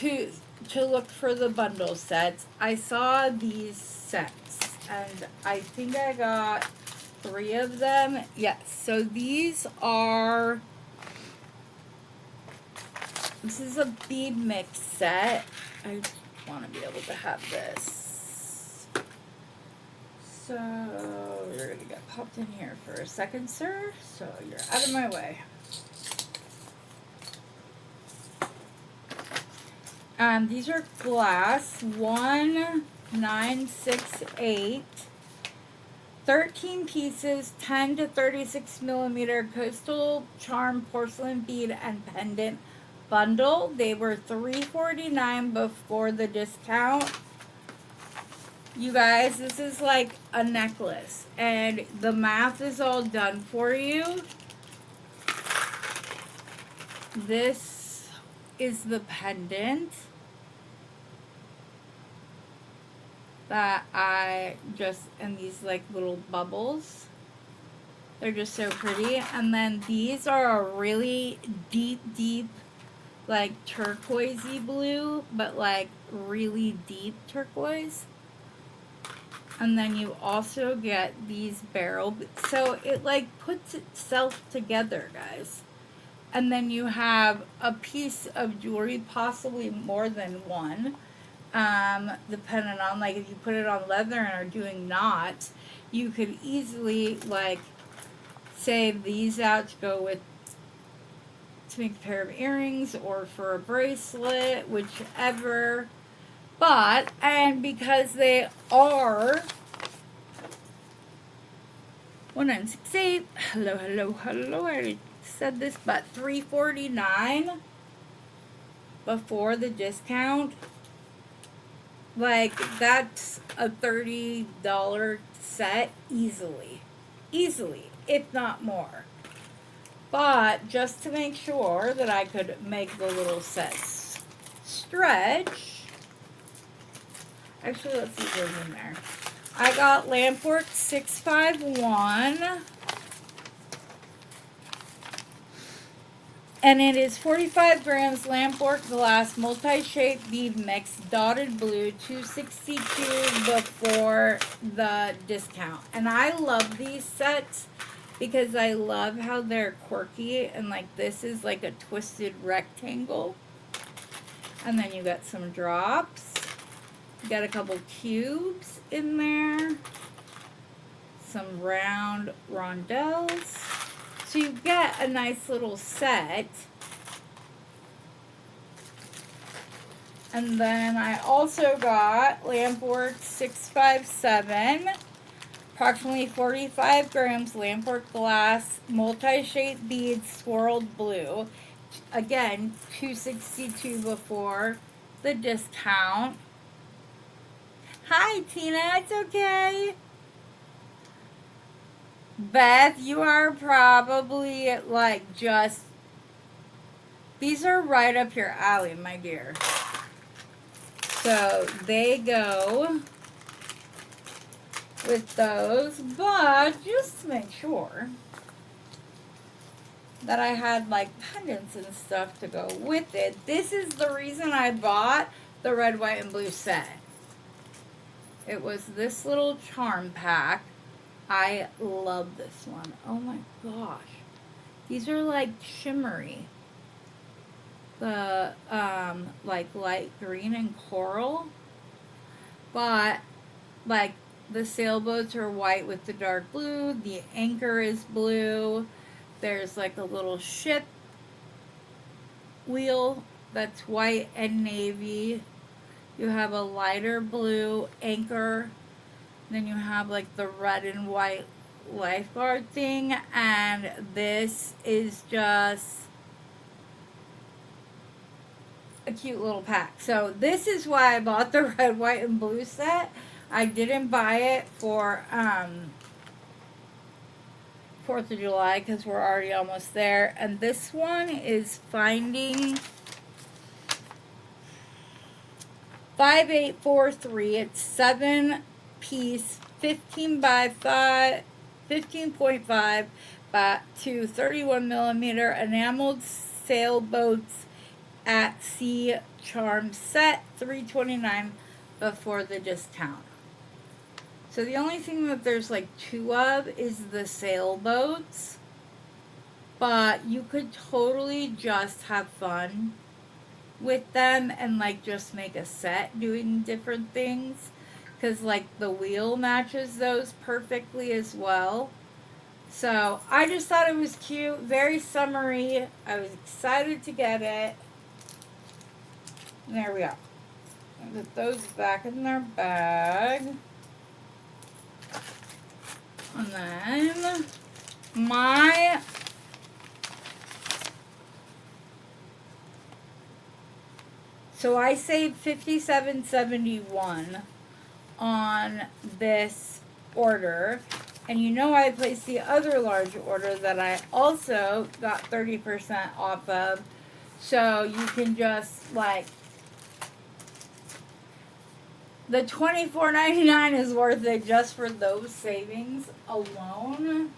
to look for the bundle sets, I saw these sets, and I think I got 3 of them. Yes, so these are... This is a bead mix set. I want to be able to have this. So you're going to get popped in here for a second, sir. So you're out of my way. These are glass 1968. 13 pieces, 10 to 36mm coastal charm porcelain bead and pendant bundle. They were $3.49 before the discount. You guys, this is like a necklace, and the math is all done for you. this is the pendant that I just, and these like little bubbles. They're just so pretty. And then these are a really deep, like turquoisey blue, but like really deep turquoise. And then you also get these barrel, so it like puts itself together, guys. And then you have a piece of jewelry, possibly more than one, depending on, like, if you put it on leather and are doing knots, you could easily like save these out to go with, to make a pair of earrings or for a bracelet, whichever. But, and because they are 1968, hello, I already said this, but $349 before the discount. Like, that's a $30 set easily, if not more. But just to make sure that I could make the little sets stretch, actually, let's see what's in there. I got Lampwork 651, and it is 45 grams Lampwork glass multi-shade bead mix dotted blue, $262 before the discount. And I love these sets because I love how they're quirky, and like this is like a twisted rectangle. And then you got some drops. You got a couple cubes in there. Some round rondelles. So you get a nice little set. And then I also got Lampwork 657. Approximately 45 grams Lampwork glass multi-shade beads swirled blue. Again, $262 before the discount. Hi, Tina. It's okay. Beth, you are probably like just... These are right up your alley, my dear. So they go with those, but just to make sure that I had like pendants and stuff to go with it. This is the reason I bought the red, white, and blue set. It was this little charm pack. I love this one. Oh my gosh. These are like shimmery. The like light green and coral. But like the sailboats are white with the dark blue. The anchor is blue. There's like a little ship wheel that's white and navy. You have a lighter blue anchor. Then you have like the red and white lifeguard thing. And this is just a cute little pack. So this is why I bought the red, white, and blue set. I didn't buy it for 4th of July because we're already almost there. And this one is Finding 5843. It's 7-piece, 15.5 by to 31 millimeter enameled sailboats at sea charm set, $329 before the discount. So the only thing that there's like 2 of is the sailboats, but you could totally just have fun with them and like just make a set doing different things, because like the wheel matches those perfectly as well. So I just thought it was cute, very summery. I was excited to get it. And there we go. I'll put those back in their bag. And then so I saved $57.71 on this order. And you know I placed the other large order that I also got 30% off of So you can just like, the $24.99 is worth it just for those savings alone.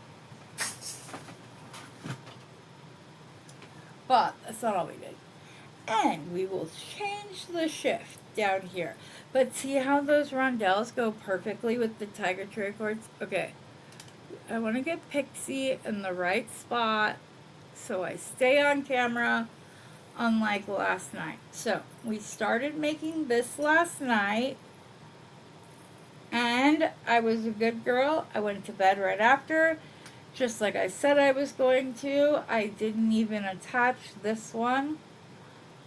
But that's not all we did. And we will change the shift down here. But see how those rondelles go perfectly with the tiger cherry cords? Okay. I want to get Pixie in the right spot so I stay on camera, unlike last night. So we started making this last night, and I was a good girl. I went to bed right after, just like I said I was going to. I didn't even attach this one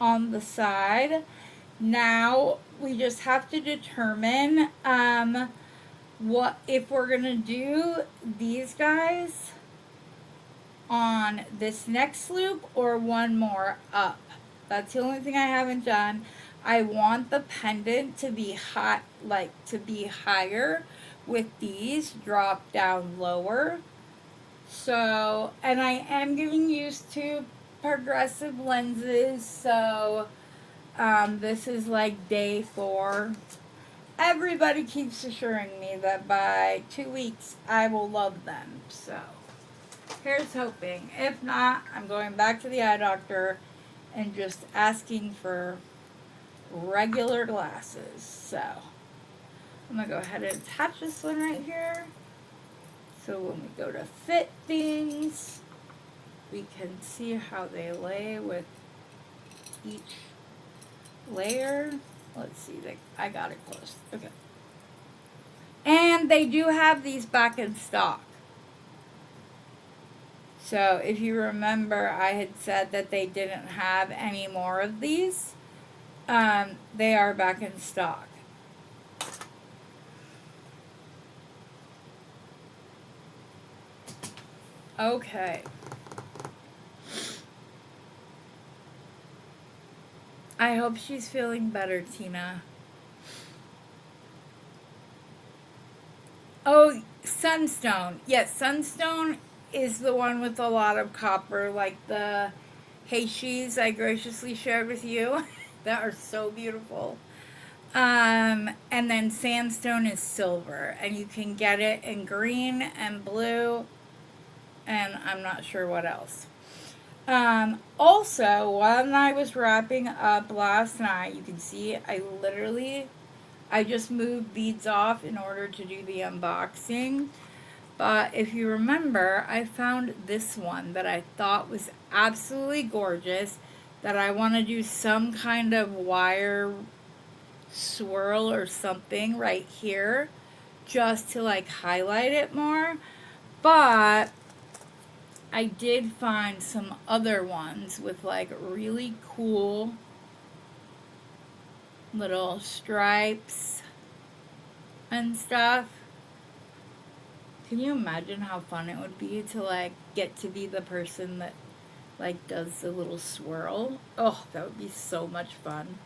on the side. Now we just have to determine what if we're gonna do these guys on this next loop or one more up. That's the only thing I haven't done. I want the pendant to be hot, like to be higher with these, drop down lower. So, and I am getting used to progressive lenses, so this is like day 4. Everybody keeps assuring me that by 2 weeks I will love them, so here's hoping. If not, I'm going back to the eye doctor and just asking for regular glasses. So I'm gonna go ahead and attach this one right here. So when we go to fit things, we can see how they lay with each layer. Let's see, I got it close. Okay. And they do have these back in stock. So if you remember, I had said that they didn't have any more of these. They are back in stock. Okay. I hope she's feeling better, Tina. Oh, Sunstone. Yes, Sunstone is the one with a lot of copper, like the Heishis I graciously shared with you that are so beautiful. And then Sandstone is silver, and you can get it in green and blue, and I'm not sure what else. Also, when I was wrapping up last night, you can see I just moved beads off in order to do the unboxing. But if you remember, I found this one that I thought was absolutely gorgeous, that I want to do some kind of wire swirl or something right here just to like highlight it more. But I did find some other ones with like really cool little stripes and stuff. Can you imagine how fun it would be to like get to be the person that like does the little swirl? Oh, that would be so much fun.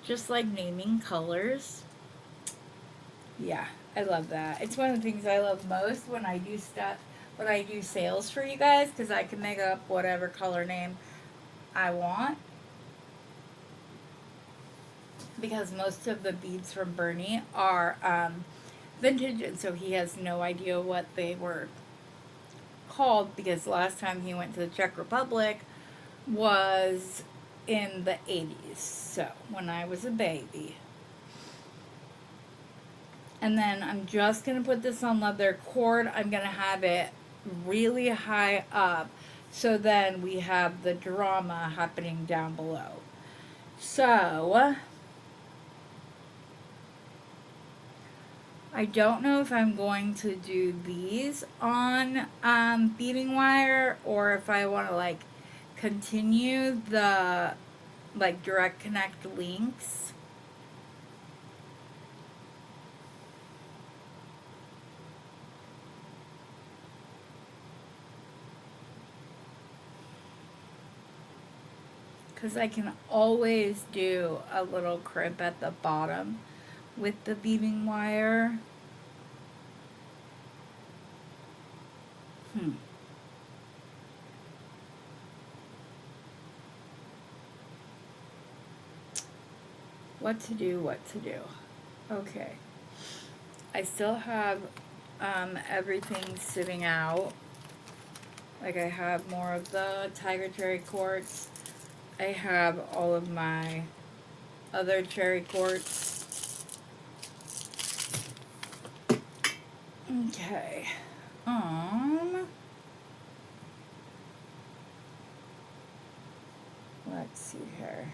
Just like naming colors. Yeah, I love that. It's one of the things I love most when I do stuff, when I do sales for you guys, because I can make up whatever color name I want. Because most of the beads from Bernie are vintage, and so he has no idea what they were called, because last time he went to the Czech Republic was in the 80s, so when I was a baby. And then I'm just going to put this on leather cord. I'm going to have it really high up, so then we have the drama happening down below. So I don't know if I'm going to do these on beading wire, or if I want to like continue the like direct connect links. Because I can always do a little crimp at the bottom with the beading wire. What to do. Okay. I still have everything sitting out. Like I have more of the tiger cherry quartz. I have all of my other cherry quartz. Okay. Let's see here.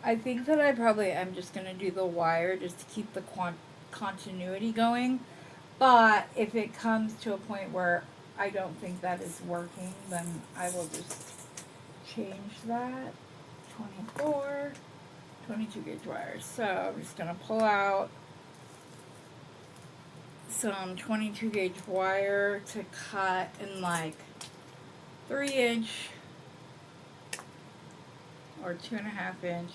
I think that I probably am just going to do the wire just to keep the continuity going. But if it comes to a point where I don't think that is working, then I will just change that. 24, 22 gauge wires. So I'm just going to pull out some 22 gauge wire to cut in like 3" or 2.5"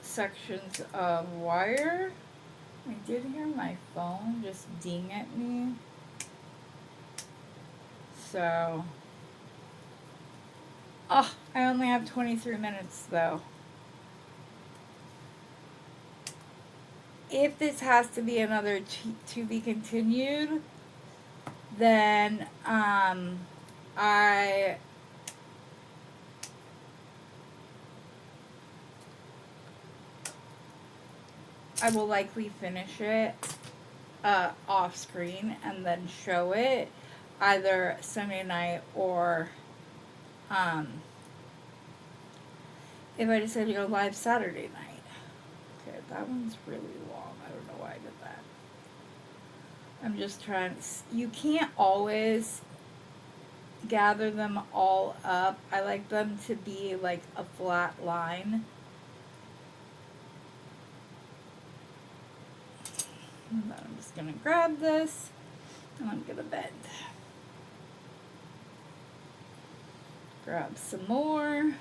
sections of wire. I did hear my phone just ding at me. So, I only have 23 minutes though. If this has to be another to be continued, then I will likely finish it off screen and then show it either Sunday night or if I decide to go live Saturday night. Okay, that one's really long. I don't know why I did that. I'm just trying to, you can't always gather them all up. I like them to be like a flat line. And then I'm just gonna grab this and I'm gonna bend. Grab some more.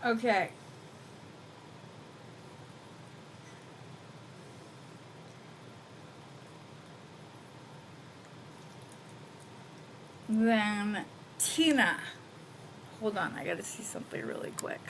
Okay. Then Tina. Hold on, I gotta see something really quick.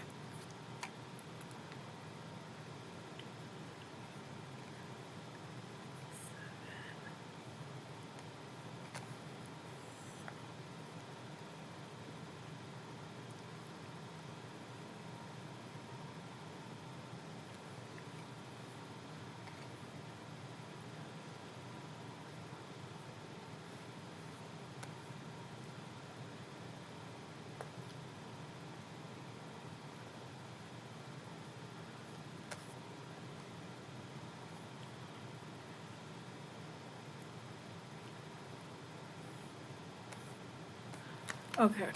Okay,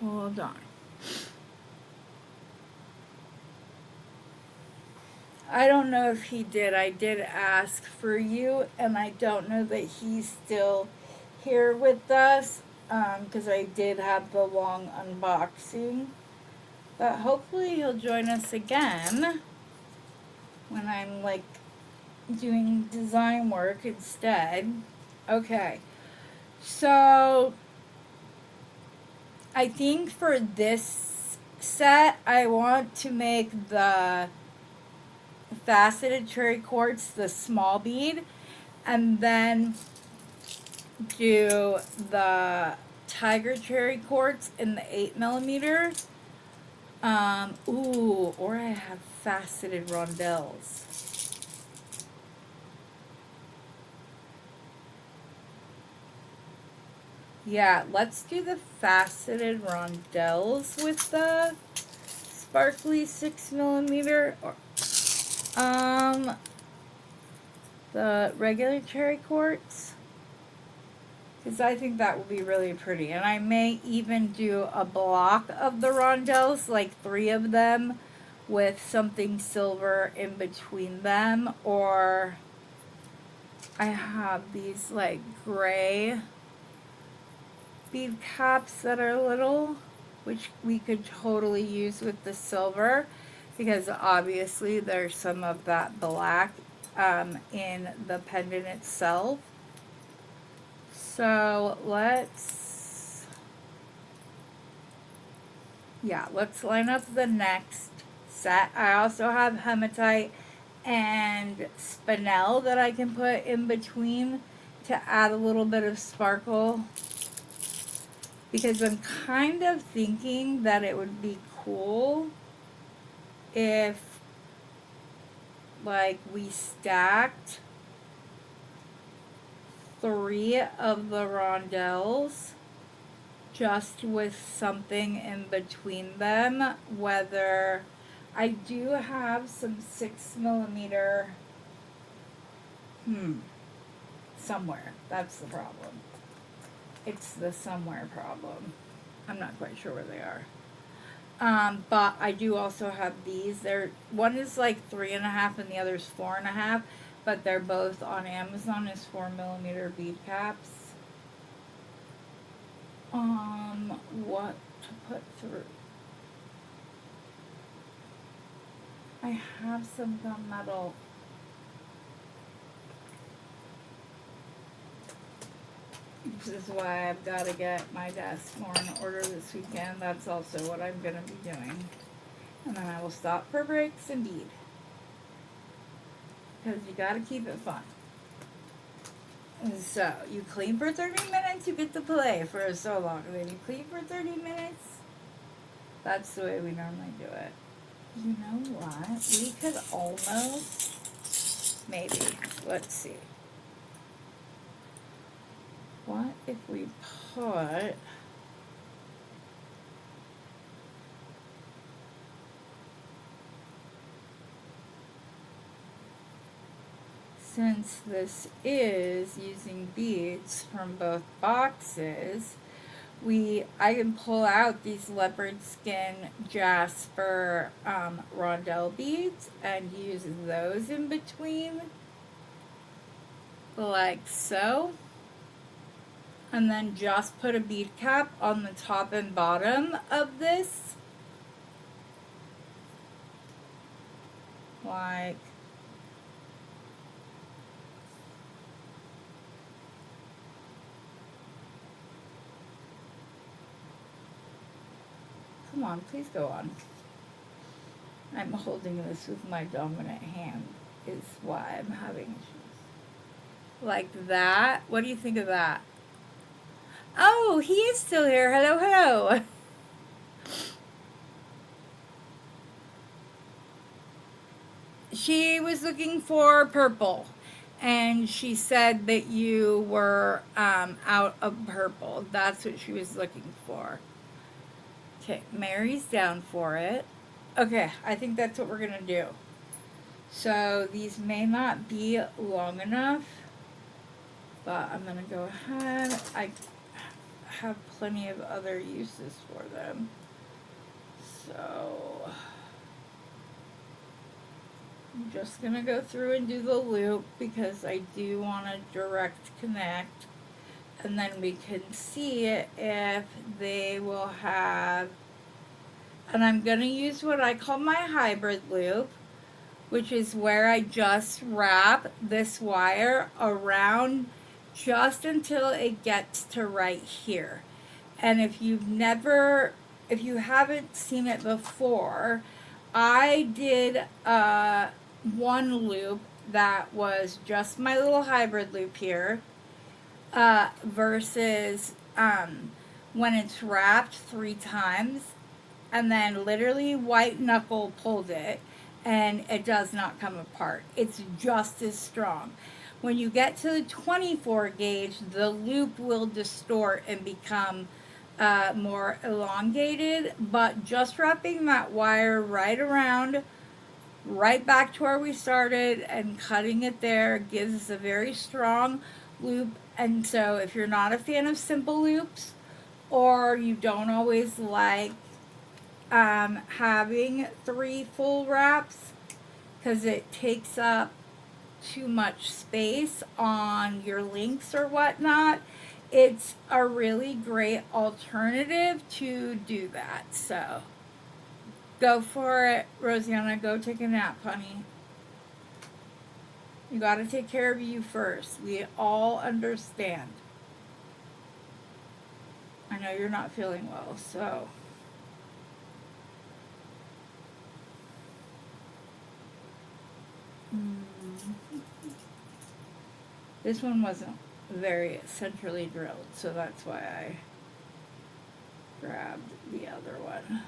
hold on. I don't know if he did. I did ask for you, and I don't know that he's still here with us because I did have the long unboxing. But hopefully he'll join us again when I'm like doing design work instead. Okay, so I think for this set, I want to make the faceted cherry quartz the small bead, and then do the tiger cherry quartz in the 8mm. Or I have faceted rondelles. Yeah, let's do the faceted rondelles with the sparkly 6mm, or the regular cherry quartz, because I think that will be really pretty. And I may even do a block of the rondelles, like 3 of them, with something silver in between them. Or I have these like gray bead caps that are little, which we could totally use with the silver, because obviously there's some of that black in the pendant itself. So let's line up the next set. I also have hematite and spinel that I can put in between to add a little bit of sparkle, because I'm kind of thinking that it would be cool if like we stacked 3 of the rondelles just with something in between them. Whether I do have some 6mm somewhere. That's the problem. It's the somewhere problem. I'm not quite sure where they are. But I do also have these. One is like 3.5 and the other is 4.5, but they're both on Amazon as 4mm bead caps. What to put through? I have some gunmetal. This is why I've got to get my desk more in order this weekend. That's also what I'm going to be doing. And then I will stop for breaks and bead. Because you got to keep it fun. And so, you clean for 30 minutes, you get to play for so long. And then you clean for 30 minutes. That's the way we normally do it. You know what? We could almost, maybe, let's see. What if we put, since this is using beads from both boxes, I can pull out these leopard skin jasper rondelle beads and use those in between, like so. And then just put a bead cap on the top and bottom of this. Like, come on, please go on. I'm holding this with my dominant hand, is why I'm having issues. Like that. What do you think of that? Oh, he is still here. Hello, hello. She was looking for purple, and she said that you were out of purple. That's what she was looking for. Okay, Mary's down for it. Okay, I think that's what we're going to do. So these may not be long enough, but I'm going to go ahead. I have plenty of other uses for them. So I'm just going to go through and do the loop because I do want to direct connect. And then we can see if they will have, and I'm going to use what I call my hybrid loop, which is where I just wrap this wire around just until it gets to right here. And if you haven't seen it before, I did one loop that was just my little hybrid loop here, versus when it's wrapped 3 times and then literally white knuckle pulled it and it does not come apart. It's just as strong. When you get to the 24 gauge, the loop will distort and become more elongated, but just wrapping that wire right around, right back to where we started and cutting it there gives us a very strong loop. And so if you're not a fan of simple loops, or you don't always like having 3 full wraps because it takes up too much space on your links or whatnot, it's a really great alternative to do that. So go for it, Rosanna. Go take a nap, honey. You got to take care of you first. We all understand. I know you're not feeling well, so. This one wasn't very centrally drilled, so that's why I grabbed the other one.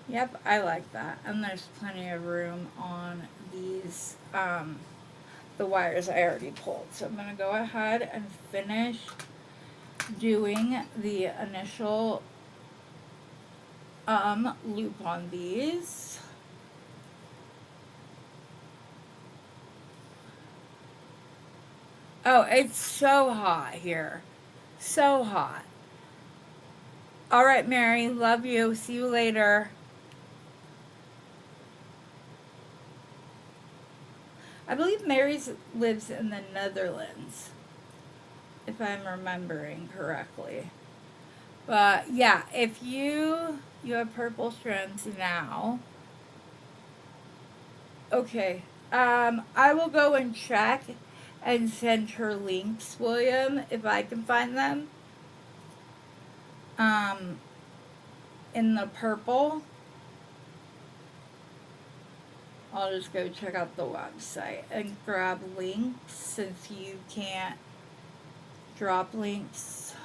Yep, I like that. And there's plenty of room on these, the wires I already pulled. So I'm going to go ahead and finish doing the initial loop on these. Oh, it's so hot here. So hot. All right, Mary, love you. See you later. I believe Mary's lives in the Netherlands, if I'm remembering correctly. But yeah, if you have purple strands now. Okay. I will go and check and send her links, William, if I can find them. In the purple. I'll just go check out the website and grab links since you can't drop links.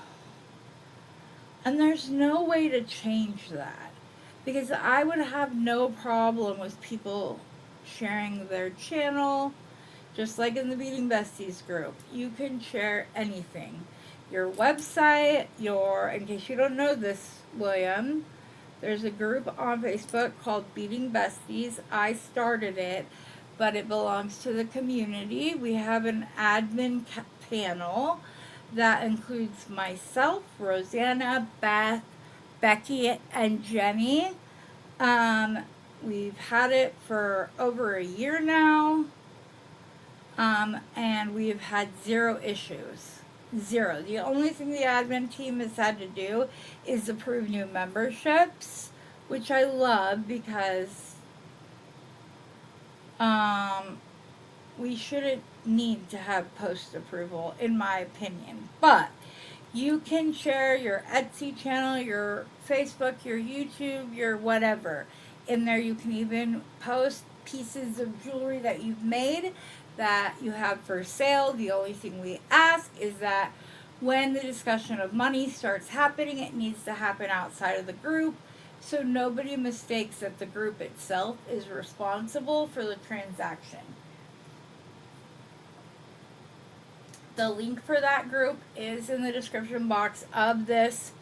And there's no way to change that, because I would have no problem with people sharing their channel, just like in the Beading Besties group. You can share anything. Your website, in case you don't know this, William, there's a group on Facebook called Beading Besties. I started it, but it belongs to the community. We have an admin panel that includes myself, Rosanna, Beth, Becky, and Jenny. We've had it for over a year now, and we've had 0 issues. 0. The only thing the admin team has had to do is approve new memberships, which I love because we shouldn't need to have post approval, in my opinion. But you can share your Etsy channel, your Facebook, your YouTube, your whatever. In there you can even post pieces of jewelry that you've made that you have for sale. The only thing we ask is that when the discussion of money starts happening, it needs to happen outside of the group, so nobody mistakes that the group itself is responsible for the transaction. The link for that group is in the description box of this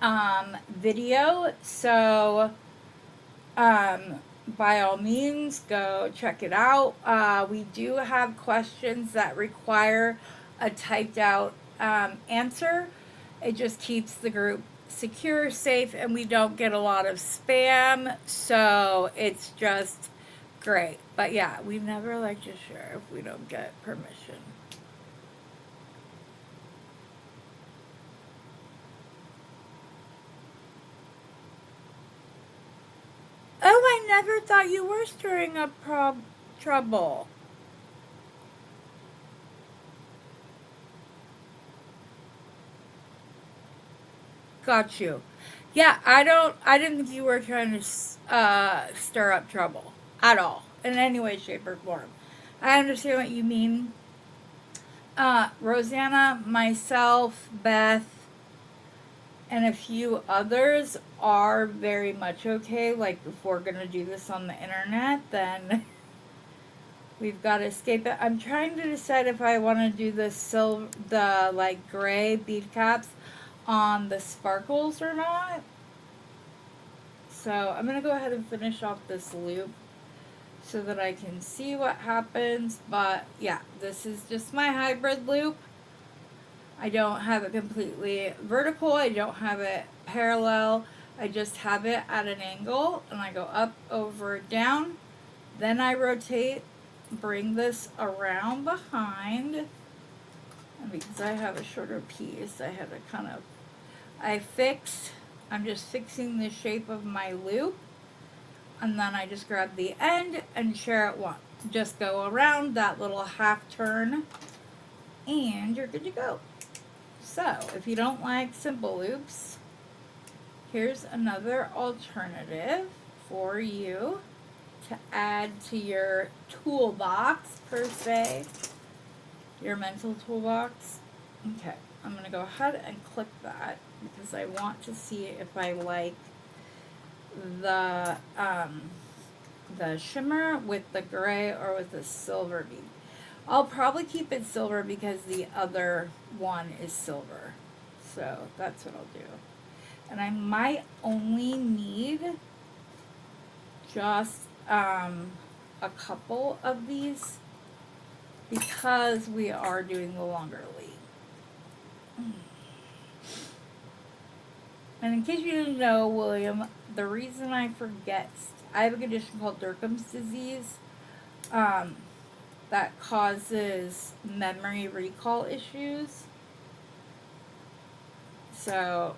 video, so by all means, go check it out. We do have questions that require a typed out answer. It just keeps the group secure, safe, and we don't get a lot of spam, so it's just great. But yeah, we never like to share if we don't get permission. Oh, I never thought you were stirring up trouble. Got you. Yeah, I didn't think you were trying to stir up trouble at all, in any way, shape, or form. I understand what you mean. Rosanna, myself, Beth, and a few others are very much okay. Like, if we're gonna do this on the internet, then we've got to escape it. I'm trying to decide if I want to do the like gray bead caps on the sparkles or not. So I'm gonna go ahead and finish off this loop so that I can see what happens. But yeah, this is just my hybrid loop. I don't have it completely vertical, I don't have it parallel, I just have it at an angle, and I go up, over, down, then I rotate, bring this around behind, and because I have a shorter piece, I had to kind of, I'm just fixing the shape of my loop, and then I just grab the end and share it once. Just go around that little half turn, and you're good to go. So, if you don't like simple loops, here's another alternative for you to add to your toolbox, per se, your mental toolbox. Okay, I'm going to go ahead and click that because I want to see if I like the shimmer with the gray or with the silver bead. I'll probably keep it silver because the other one is silver. So that's what I'll do. And I might only need just a couple of these because we are doing the longer lead. And in case you didn't know, William, the reason I forget, I have a condition called Durkheim's disease that causes memory recall issues. So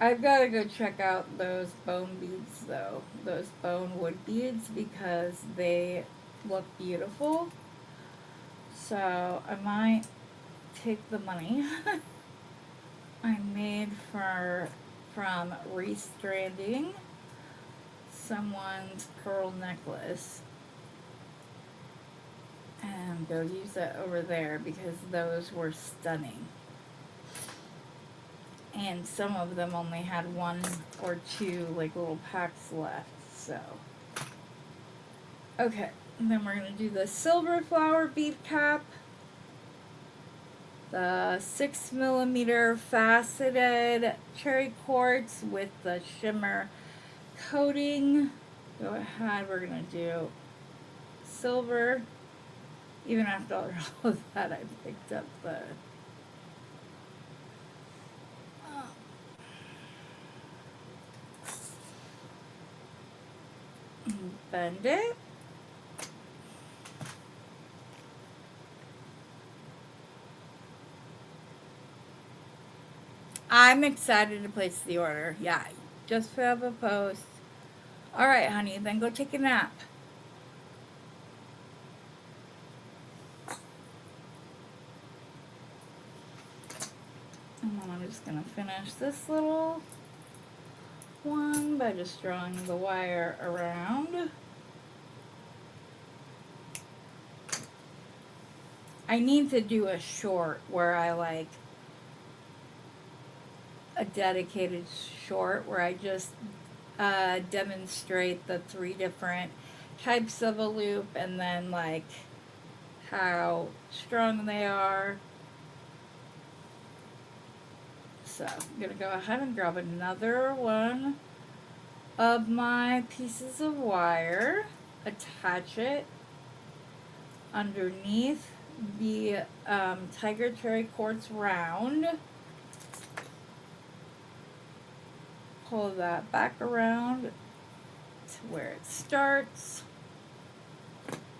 I've got to go check out those bone beads, though. Those bone wood beads, because they look beautiful. So I might take the money I made from restranding someone's pearl necklace and go use it over there because those were stunning. And some of them only had 1 or 2 like little packs left, so. Okay, and then we're gonna do the silver flower bead cap, the 6mm faceted cherry quartz with the shimmer coating. Go ahead, we're gonna do silver. Even after all of that, I picked up the bend it. I'm excited to place the order. Yeah, just put up a post. All right, honey, then go take a nap. And then I'm just going to finish this little one by just drawing the wire around. I need to do a short where I like a dedicated short where I just demonstrate the 3 different types of a loop and then like how strong they are. So I'm going to go ahead and grab another one of my pieces of wire, attach it underneath the Tiger Cherry Quartz round, pull that back around to where it starts,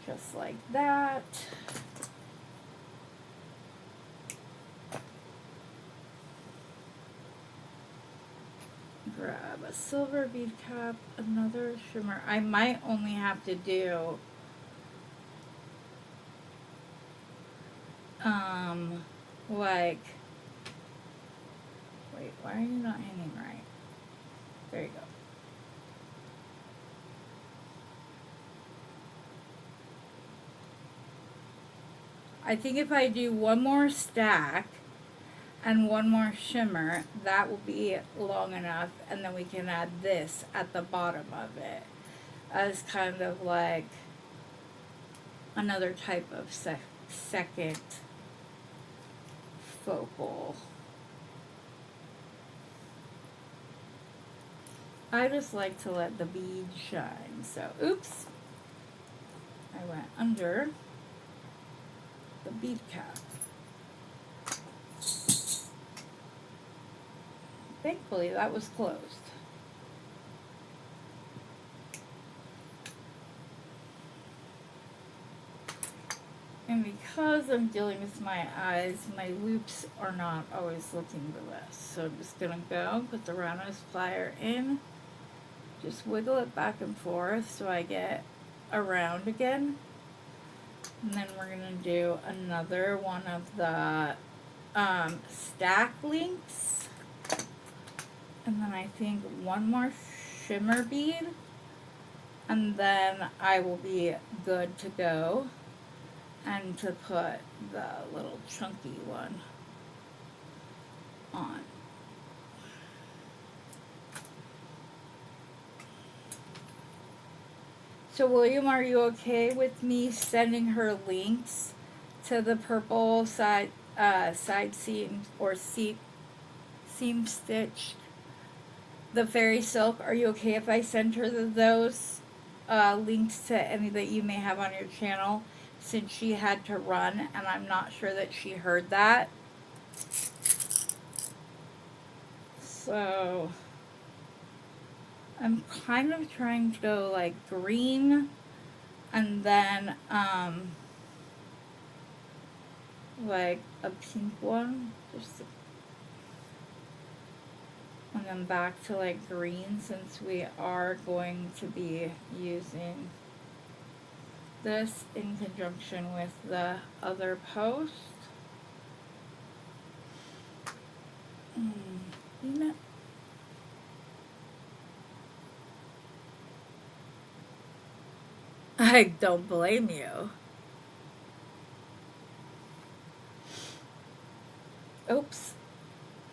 just like that. Grab a silver bead cap, another shimmer. I might only have to do like, wait, why are you not hanging right? There you go. I think if I do one more stack and one more shimmer, that will be long enough, and then we can add this at the bottom of it as kind of like another type of second focal. I just like to let the bead shine. So, oops, I went under the bead cap. Thankfully, that was closed. And because I'm dealing with my eyes, my loops are not always looking the best. So I'm just going to go, put the round nose plier in, just wiggle it back and forth so I get around again. And then we're going to do another one of the stack links. And then I think one more shimmer bead. And then I will be good to go. And to put the little chunky one on. So William, are you okay with me sending her links to the purple side seam or seam stitch, the fairy silk? Are you okay if I send her those links to any that you may have on your channel, since she had to run and I'm not sure that she heard that? So I'm kind of trying to go like green and then like a pink one, and then back to like green, since we are going to be using this in conjunction with the other post. You know, I don't blame you. Oops,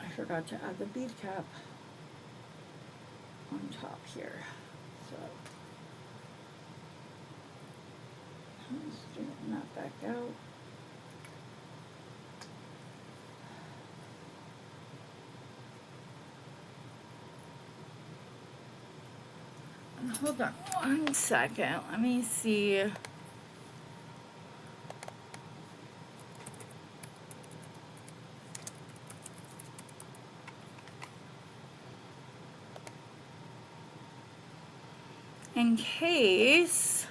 I forgot to add the bead cap on top here. So I'm straighten that back out. And hold on 1 second. Let me see. In case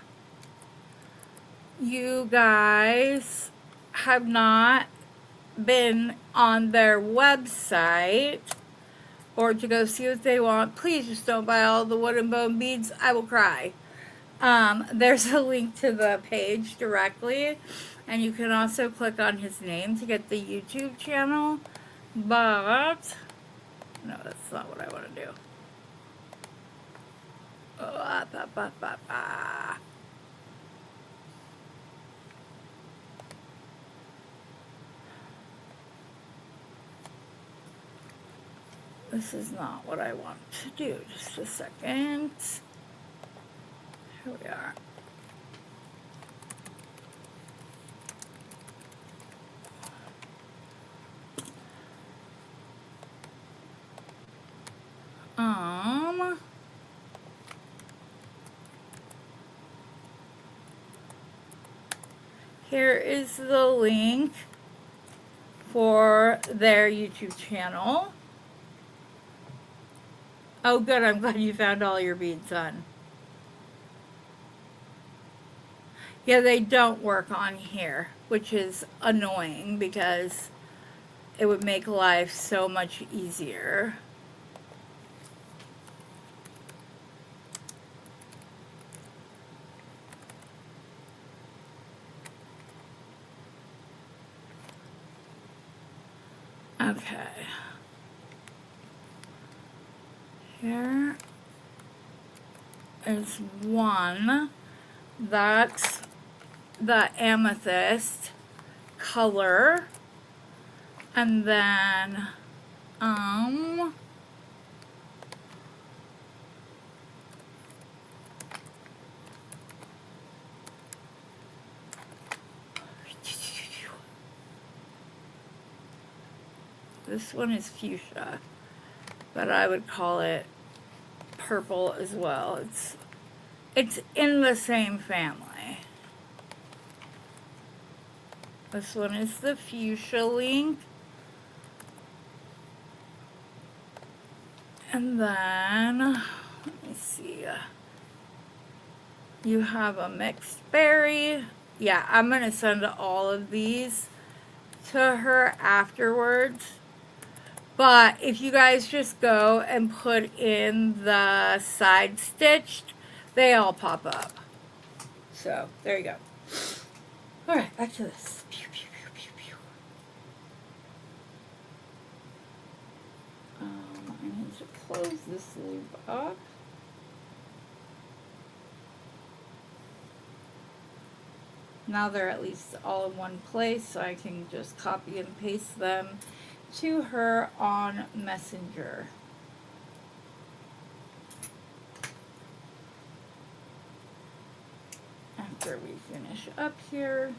you guys have not been on their website or to go see what they want, please just don't buy all the wood and bone beads. I will cry. There's a link to the page directly, and you can also click on his name to get the YouTube channel. But no, that's not what I want to do. This is not what I want to do. Just a second. Here we are. Here is the link for their YouTube channel. Oh, good. I'm glad you found all your beads on. Yeah, they don't work on here, which is annoying because it would make life so much easier. Okay. Here is one that's the amethyst color, and then this one is fuchsia, but I would call it purple as well. It's in the same family. This one is the fuchsia link. And then, let me see, you have a mixed berry yeah, I'm going to send all of these to her afterwards. But if you guys just go and put in the side stitched, they all pop up. So, there you go. All right, back to this. Pew, pew, pew, pew, pew. I need to close this loop up. Now they're at least all in one place, so I can just copy and paste them to her on Messenger. After we finish up here.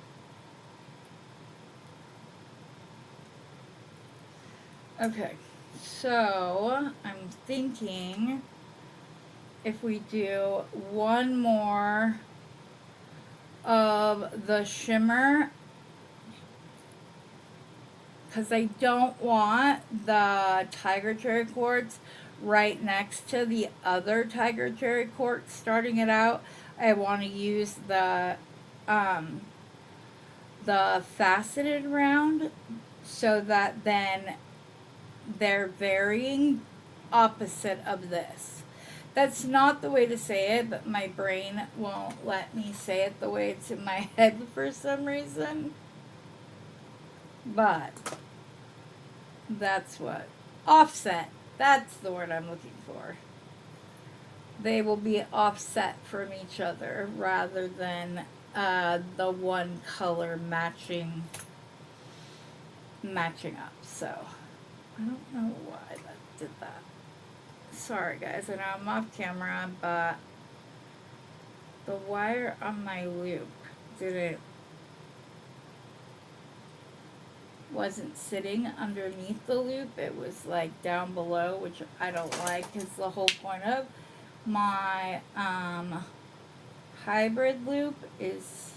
Okay, so I'm thinking if we do one more of the shimmer, because I don't want the tiger cherry quartz right next to the other tiger cherry quartz starting it out. I want to use the faceted round so that then they're varying opposite of this. That's not the way to say it, but my brain won't let me say it the way it's in my head for some reason. But that's what. Offset. That's the word I'm looking for. They will be offset from each other rather than the one color matching up. So I don't know why that did that. Sorry guys, I know I'm off camera, but the wire on my loop wasn't sitting underneath the loop. It was like down below, which I don't like, because the whole point of my hybrid loop is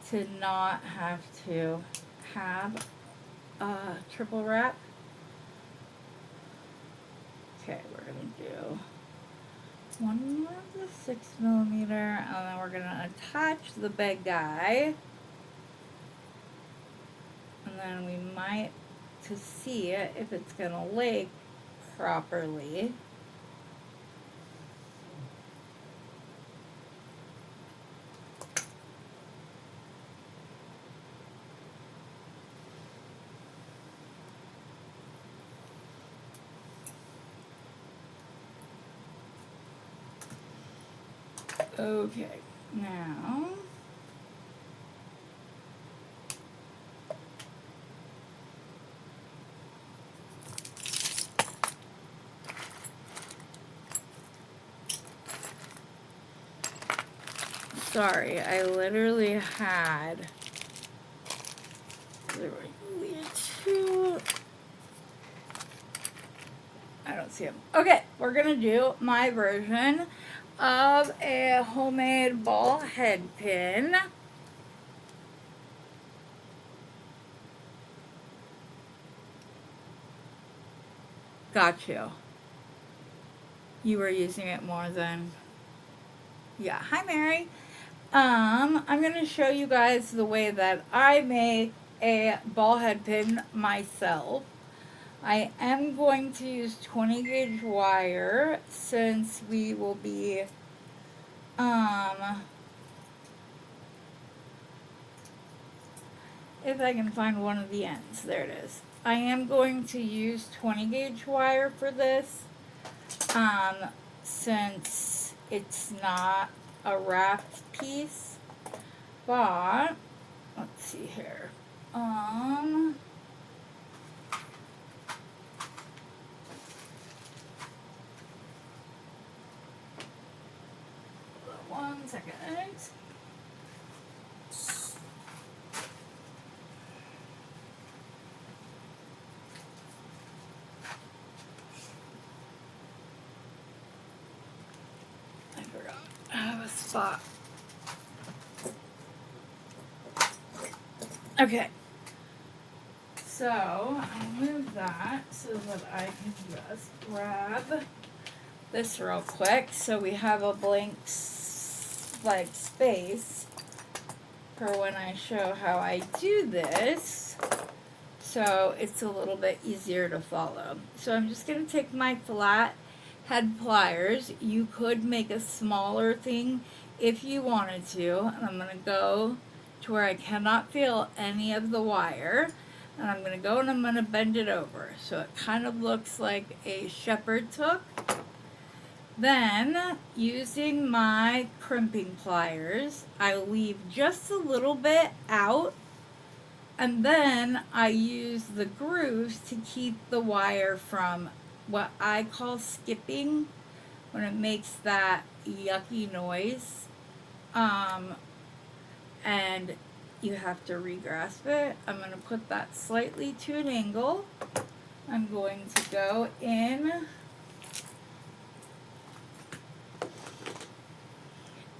to not have to have a triple wrap. Okay, we're gonna do one more of the 6mm, and then we're gonna attach the big guy, and then we might, to see it if it's gonna lay properly, okay, now sorry, I literally had two. I don't see them. Okay, we're gonna do my version of a homemade ball head pin. Got you. You were using it more than, yeah. Hi, Mary. I'm gonna show you guys the way that I make a ball head pin myself. I am going to use 20 gauge wire since we will be if I can find one of the ends, there it is. I am going to use 20 gauge wire for this since it's not a wrapped piece, but let's see here. One second. I forgot. I have a spot. Okay. So I'll move that so that I can just grab this real quick so we have a blank like space for when I show how I do this, so it's a little bit easier to follow. So I'm just going to take my flat head pliers. You could make a smaller thing if you wanted to, and I'm going to go to where I cannot feel any of the wire, and I'm going to go and I'm going to bend it over so it kind of looks like a shepherd's hook. Then, using my crimping pliers, I leave just a little bit out, and then I use the grooves to keep the wire from what I call skipping, when it makes that yucky noise. And you have to re-grasp it. I'm going to put that slightly to an angle. I'm going to go in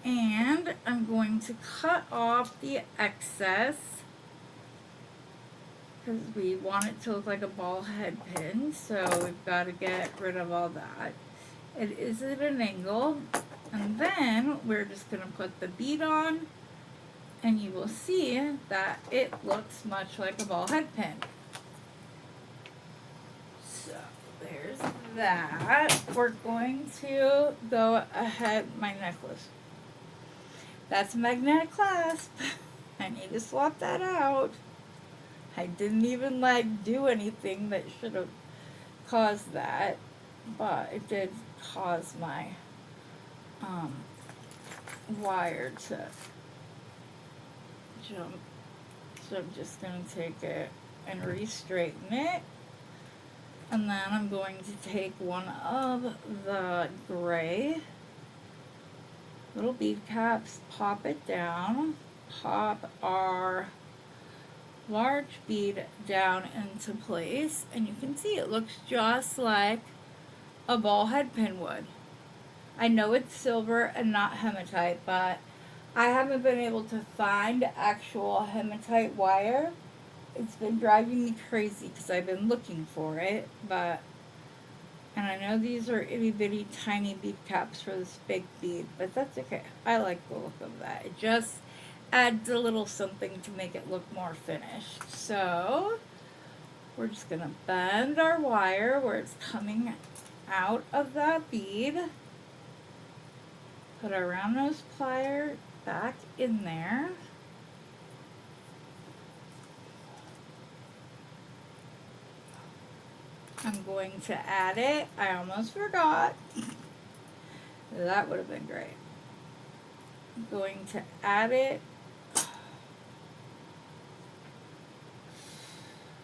and I'm going to cut off the excess because we want it to look like a ball head pin, so we've got to get rid of all that. It is at an angle, and then we're just going to put the bead on, and you will see that it looks much like a ball head pin. So there's that. We're going to go ahead, my necklace. That's a magnetic clasp. I need to swap that out. I didn't even do anything that should have caused that, but it did cause my wire to jump. So I'm just going to take it and re-straighten it. And then I'm going to take one of the gray little bead caps, pop it down, pop our large bead down into place, and you can see it looks just like a ball head pin would. I know it's silver and not hematite, but I haven't been able to find actual hematite wire. It's been driving me crazy because I've been looking for it, and I know these are itty bitty tiny bead caps for this big bead, but that's okay. I like the look of that. It just adds a little something to make it look more finished. So we're just gonna bend our wire where it's coming out of that bead. Put our round nose plier back in there. I'm going to add it. I almost forgot. That would have been great. I'm going to add it.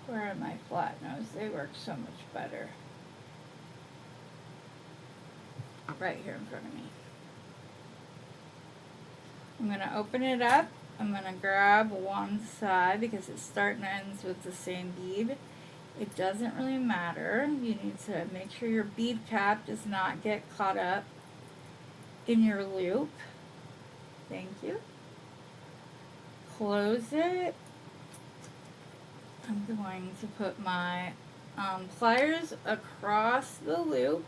Where are my flat nose? They work so much better. Right here in front of me. I'm going to open it up. I'm going to grab one side because it starts and ends with the same bead. It doesn't really matter. You need to make sure your bead cap does not get caught up in your loop. Thank you. Close it. I'm going to put my pliers across the loop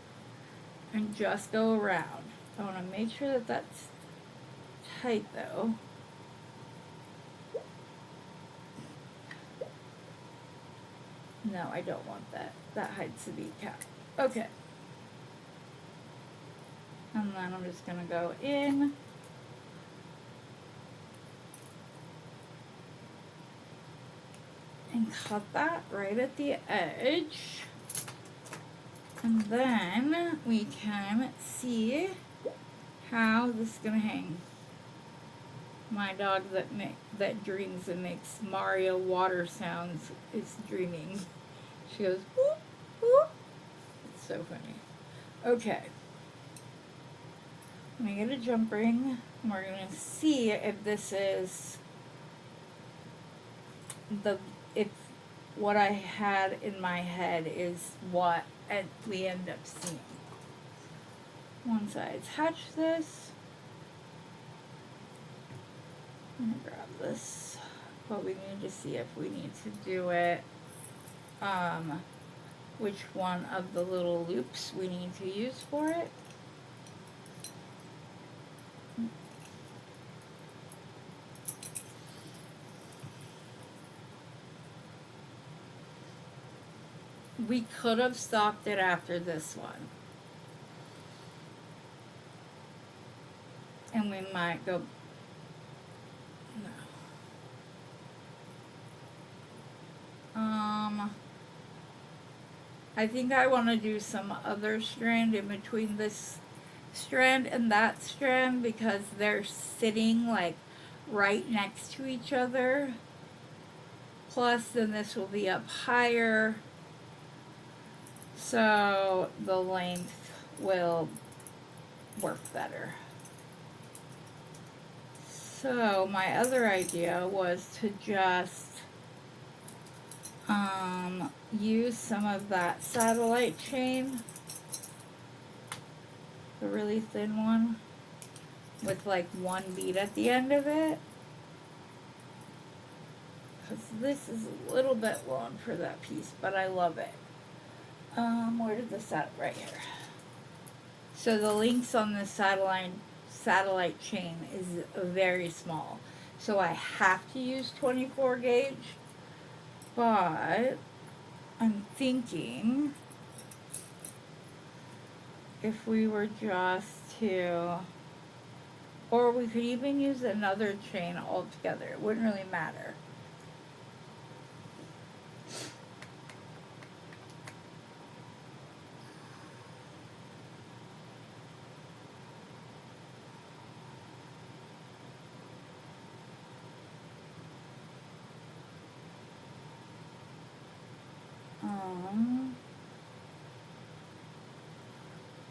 and just go around. I want to make sure that that's tight though. No, I don't want that. That hides the bead cap. Okay. And then I'm just going to go in. And cut that right at the edge. And then we can see how this is going to hang. My dog that dreams and makes Mario water sounds is dreaming. She goes, whoop, whoop. It's so funny. Okay. I'm going to get a jump ring, and we're going to see if this is if what I had in my head is what we end up seeing. Once I attach this, I'm going to grab this, but we need to see if we need to do it, which one of the little loops we need to use for it. We could have stopped it after this one. And we might go, no. I think I want to do some other strand in between this strand and that strand because they're sitting like right next to each other. Plus, then this will be up higher, so the length will work better. So my other idea was to just use some of that satellite chain, the really thin one, with like one bead at the end of it. Because this is a little bit long for that piece, but I love it. Where did this at? Right here. So the links on this satellite chain is very small. So I have to use 24 gauge, but I'm thinking if we were just to, or we could even use another chain altogether. It wouldn't really matter.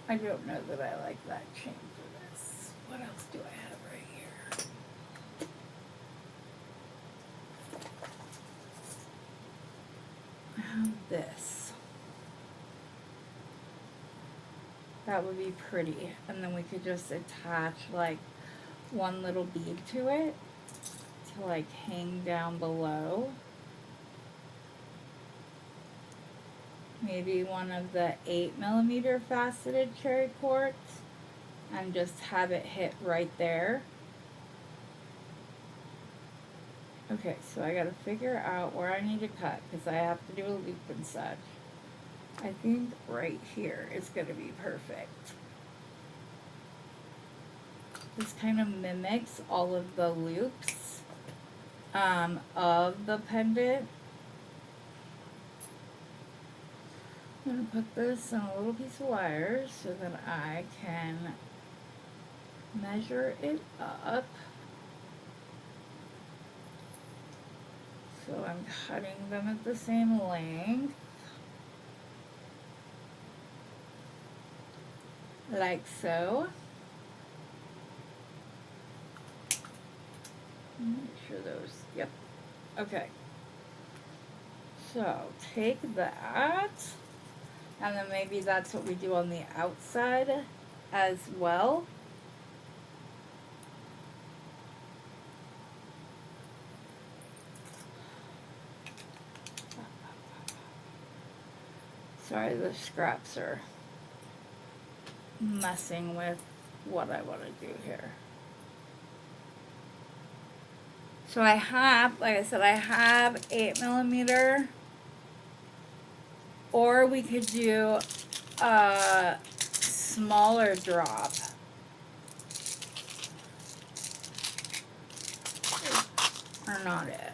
I don't know that I like that chain for this. What else do I have right here? I have this. That would be pretty. And then we could just attach like one little bead to it to like hang down below. Maybe one of the 8mm faceted cherry quartz and just have it hit right there. Okay, so I gotta figure out where I need to cut because I have to do a loop and such. I think right here is gonna be perfect. This kind of mimics all of the loops of the pendant. I'm going to put this on a little piece of wire so that I can measure it up. So I'm cutting them at the same length. Like so. Make sure those, yep. Okay. So take that. And then maybe that's what we do on the outside as well. Sorry, the scraps are messing with what I want to do here. So I have, like I said, I have 8mm. Or we could do a smaller drop. Or not it.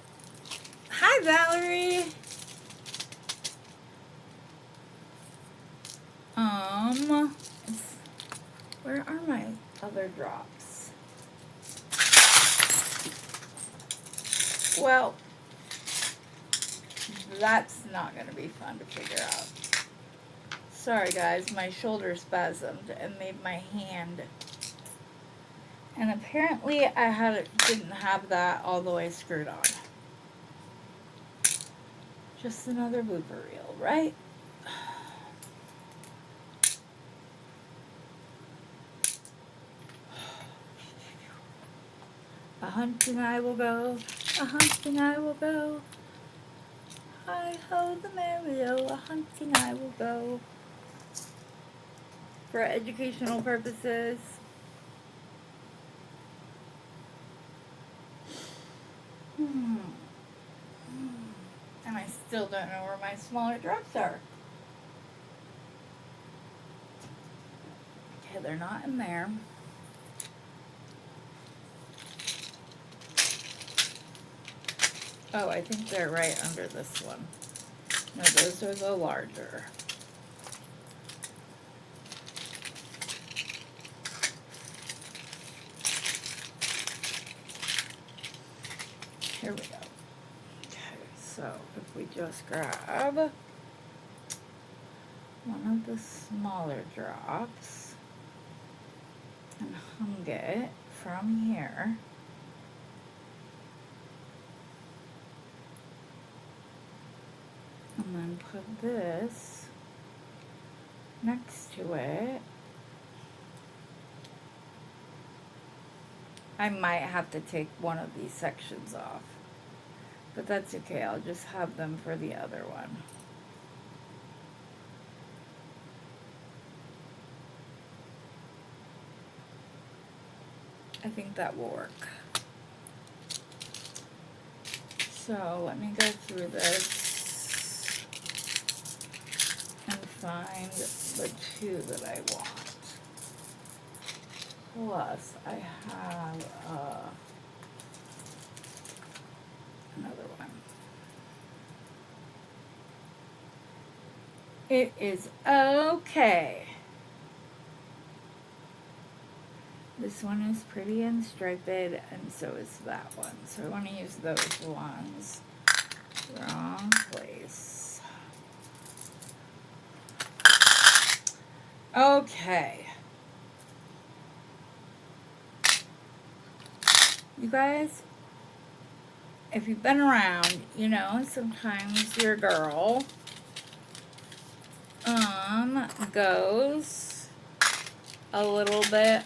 Hi, Valerie. Where are my other drops? Well, that's not going to be fun to figure out. Sorry guys, my shoulder spasmed and made my hand. And apparently I didn't have that all the way screwed on. Just another blooper reel, right? A hunting I will go, a hunting I will go. Hi ho the merry-o, a hunting I will go. For educational purposes. And I still don't know where my smaller drops are. Okay, they're not in there. Oh, I think they're right under this one. No, those are the larger. Here we go. Okay, so if we just grab one of the smaller drops and hung it from here. And then put this next to it. I might have to take one of these sections off, but that's okay. I'll just have them for the other one. I think that will work. So let me go through this and find the two that I want. Plus, I have another one. It is okay. This one is pretty and striped, and so is that one. So I want to use those ones. Wrong place. Okay. You guys, if you've been around, you know, sometimes your girl goes a little bit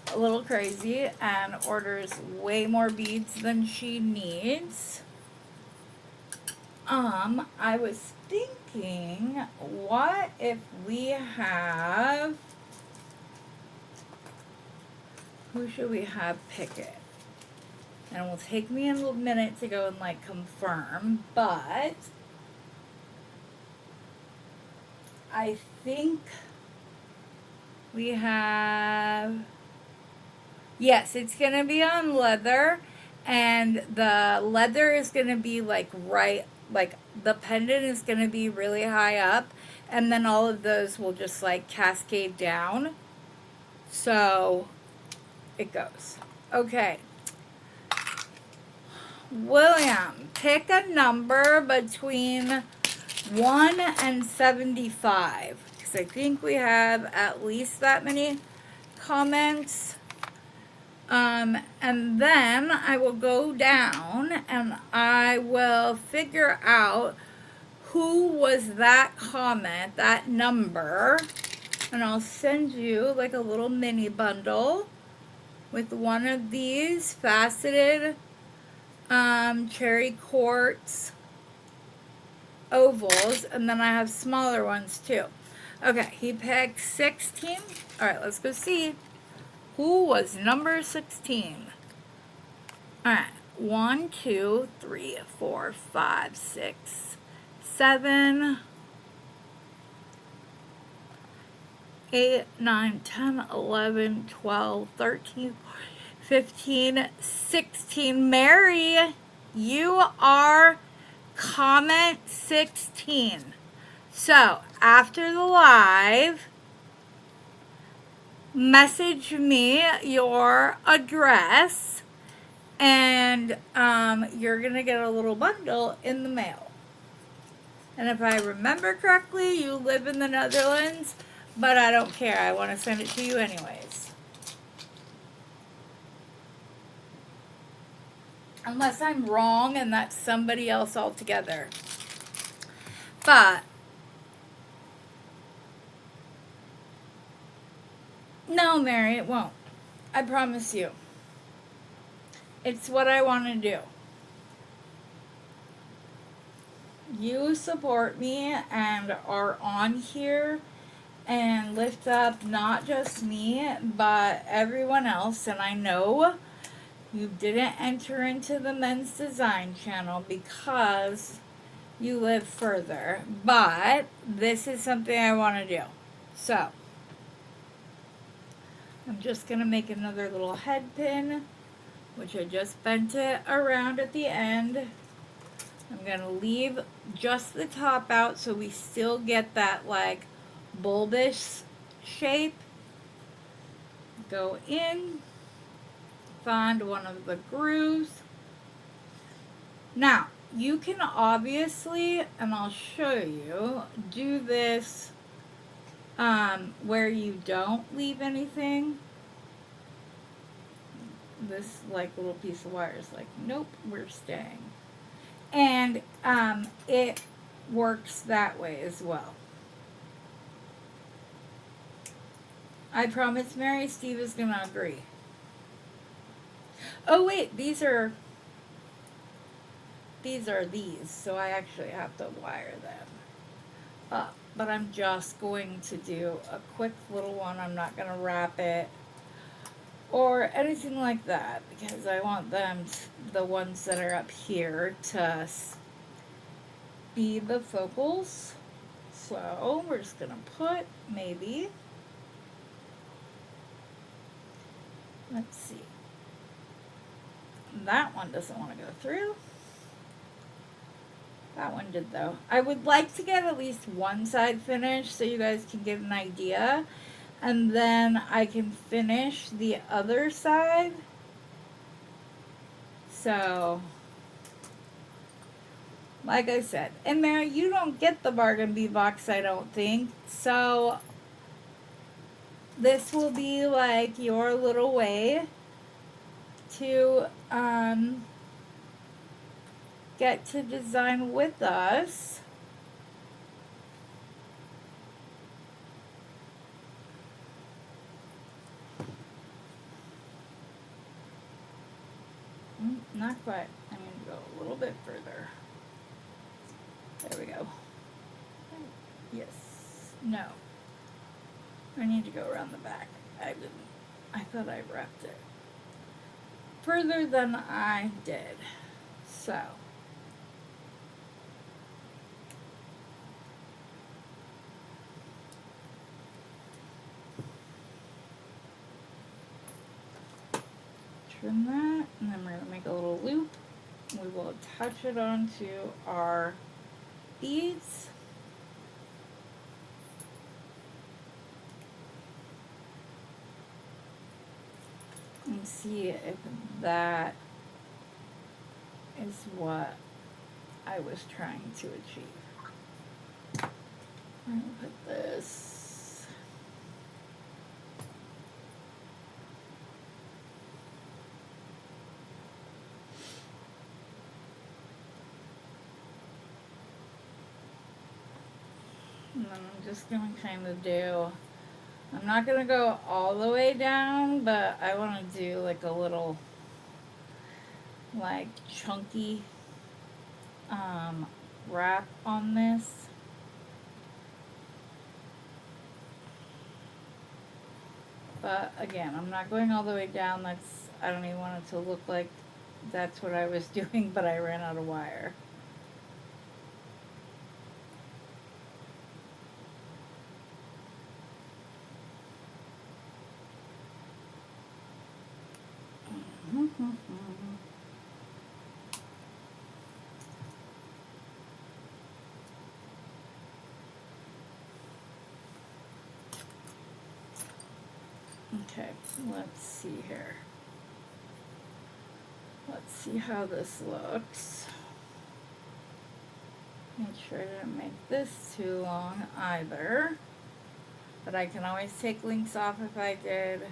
a little crazy and orders way more beads than she needs. I was thinking, what if we have, who should we have pick it? And it will take me a little minute to go and like confirm, but I think we have, yes, it's gonna be on leather, and the leather is gonna be like like the pendant is gonna be really high up, and then all of those will just like cascade down. So it goes. Okay. William, pick a number between 1 and 75. Because I think we have at least that many comments. And then I will go down and I will figure out who was that comment, that number. And I'll send you like a little mini bundle with one of these faceted cherry quartz ovals, and then I have smaller ones too. Okay, he picked 16. All right, let's go see who was number 16. All right, 1, 2, 3, 4, 5, 6, 7, 8, 9, 10, 11, 12, 13, 15, 16. Mary, you are comment 16. So after the live, message me your address, and you're gonna get a little bundle in the mail. And if I remember correctly, you live in the Netherlands, but I don't care. I want to send it to you anyways. Unless I'm wrong and that's somebody else altogether. But no, Mary, it won't. I promise you. It's what I want to do. You support me and are on here and lift up not just me, but everyone else. And I know you didn't enter into the men's design channel because you live further. But this is something I want to do. So I'm just going to make another little head pin, which I just bent it around at the end. I'm going to leave just the top out so we still get that like bulbous shape. Go in, find one of the grooves. Now, you can obviously, and I'll show you, do this where you don't leave anything. This like little piece of wire is like, nope, we're staying. And it works that way as well. I promise Mary Steve is gonna agree. Oh wait, these are these, so I actually have to wire them up. But I'm just going to do a quick little one. I'm not gonna wrap it or anything like that because I want them, the ones that are up here, to be the focals. So we're just gonna put maybe, let's see, that one doesn't want to go through. That one did though. I would like to get at least one side finished so you guys can get an idea. And then I can finish the other side. So, like I said, and Mary, you don't get the bargain bee box, I don't think. So, this will be like your little way to get to design with us. Not quite. I'm going to go a little bit further. There we go. Yes. No. I need to go around the back. I didn't. I thought I wrapped it further than I did. So. Trim that, and then we're going to make a little loop. We will attach it onto our beads. And see if that is what I was trying to achieve. I'm going to put this. And then I'm just going to kind of do, I'm not going to go all the way down, but I want to do like a little, like chunky wrap on this. But again, I'm not going all the way down. That's, I don't even want it to look like that's what I was doing, but I ran out of wire. Okay, let's see here. Let's see how this looks. Make sure I didn't make this too long either. But I can always take links off if I did.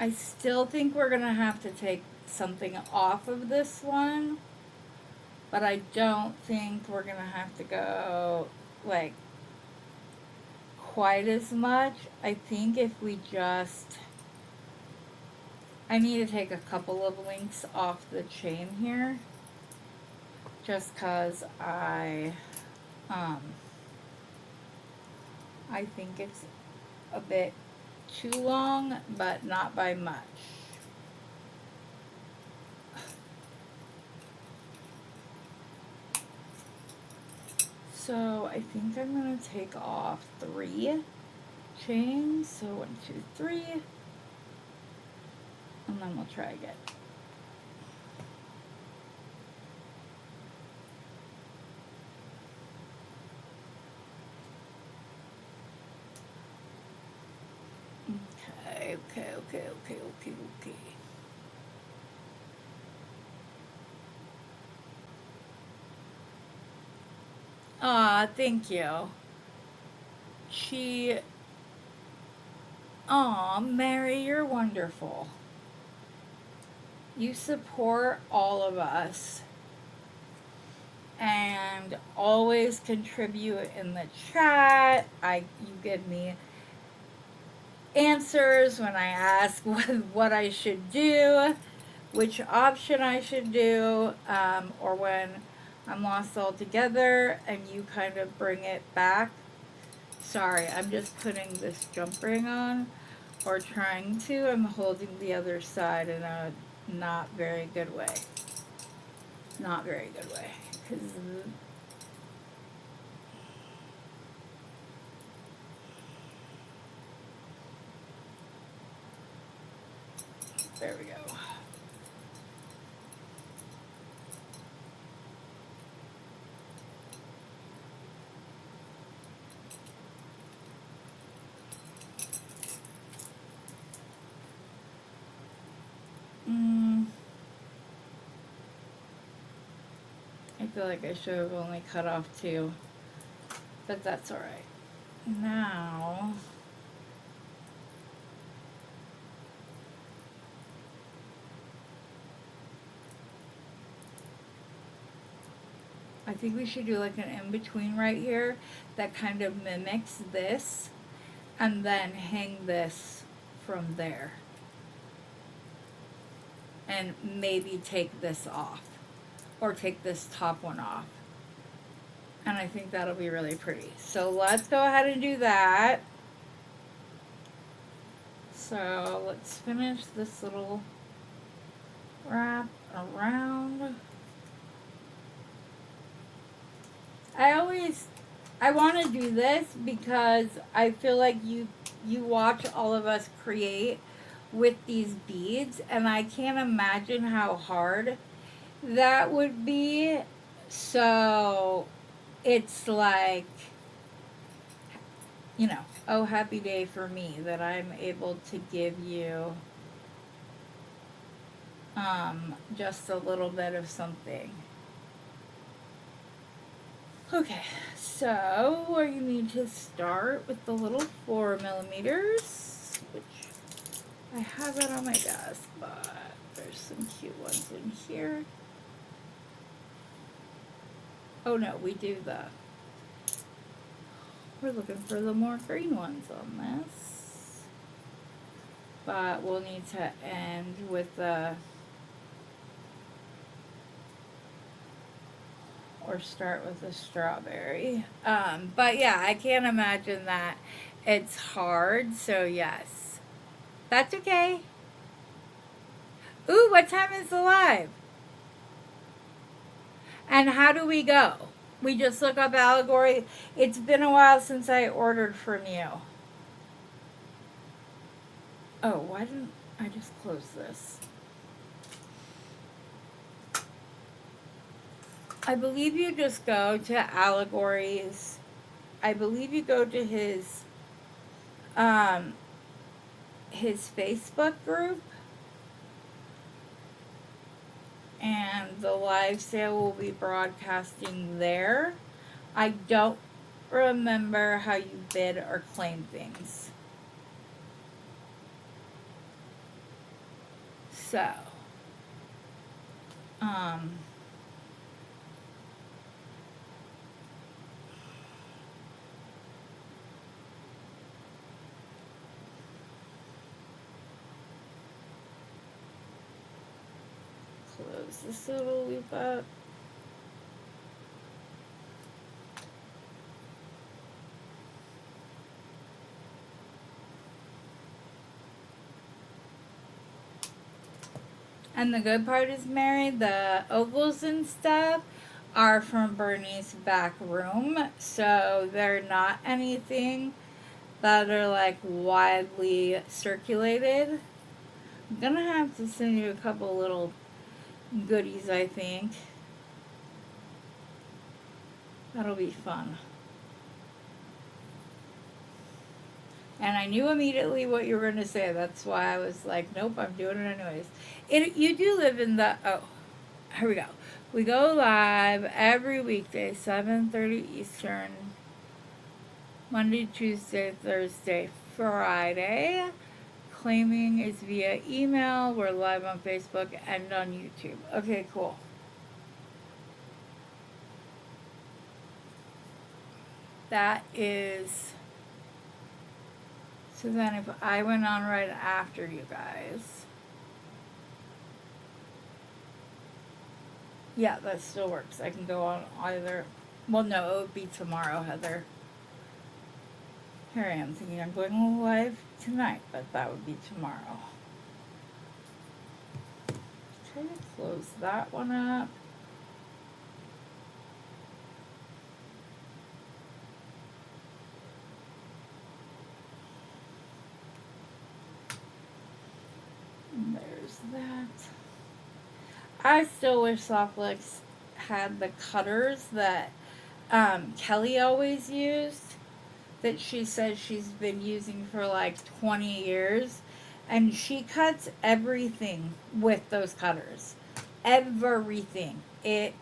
I still think we're going to have to take something off of this one, but I don't think we're going to have to go like quite as much. I think if we just, I need to take a couple of links off the chain here, just cause I think it's a bit too long, but not by much. So I think I'm going to take off 3 chains. So 1, 2, 3. And then we'll try again. Okay. Aw, thank you. Aw, Mary, you're wonderful. You support all of us and always contribute in the chat. You give me answers when I ask what I should do, which option I should do, or when I'm lost altogether, and you kind of bring it back. Sorry, I'm just putting this jump ring on, or trying to. I'm holding the other side in a not very good way. Not very good way. 'Cause there we go. I feel like I should have only cut off 2, but that's alright. Now, I think we should do like an in-between right here that kind of mimics this, and then hang this from there. And maybe take this off, or take this top one off. And I think that'll be really pretty. So let's go ahead and do that. So let's finish this little wrap around. I want to do this because I feel like you watch all of us create with these beads, and I can't imagine how hard that would be. So it's like, oh, happy day for me that I'm able to give you just a little bit of something. Okay, so we need to start with the little 4mm, which I have it on my desk, but there's some cute ones in here. Oh no, we're looking for the more green ones on this. But we'll need to end with or start with a strawberry. But yeah, I can't imagine that it's hard, so yes. That's okay. Ooh, what time is the live? And how do we go? We just look up Allegory. It's been a while since I ordered from you. Oh, why didn't I just close this? I believe you just go to Allegories. I believe you go to his Facebook group, and the live sale will be broadcasting there. I don't remember how you bid or claim things. So, close this little loop up. And the good part is, Mary, the ovals and stuff are from Bernie's back room. So they're not anything that are like widely circulated. I'm gonna have to send you a couple little goodies, I think. That'll be fun. And I knew immediately what you were going to say. That's why I was like, nope, I'm doing it anyways. You do live in the, oh, here we go. We go live every weekday, 7:30 Eastern, Monday, Tuesday, Thursday, Friday. Claiming is via email. We're live on Facebook and on YouTube. Okay, cool. That is... So then if I went on right after you guys, yeah, that still works. I can go on either, well, no, it would be tomorrow, Heather. Here I am thinking I'm going live tonight, but that would be tomorrow. Try to close that one up. And there's that. I still wish Softflix had the cutters that Kelly always used, that she says she's been using for like 20 years. And she cuts everything with those cutters. Everything. It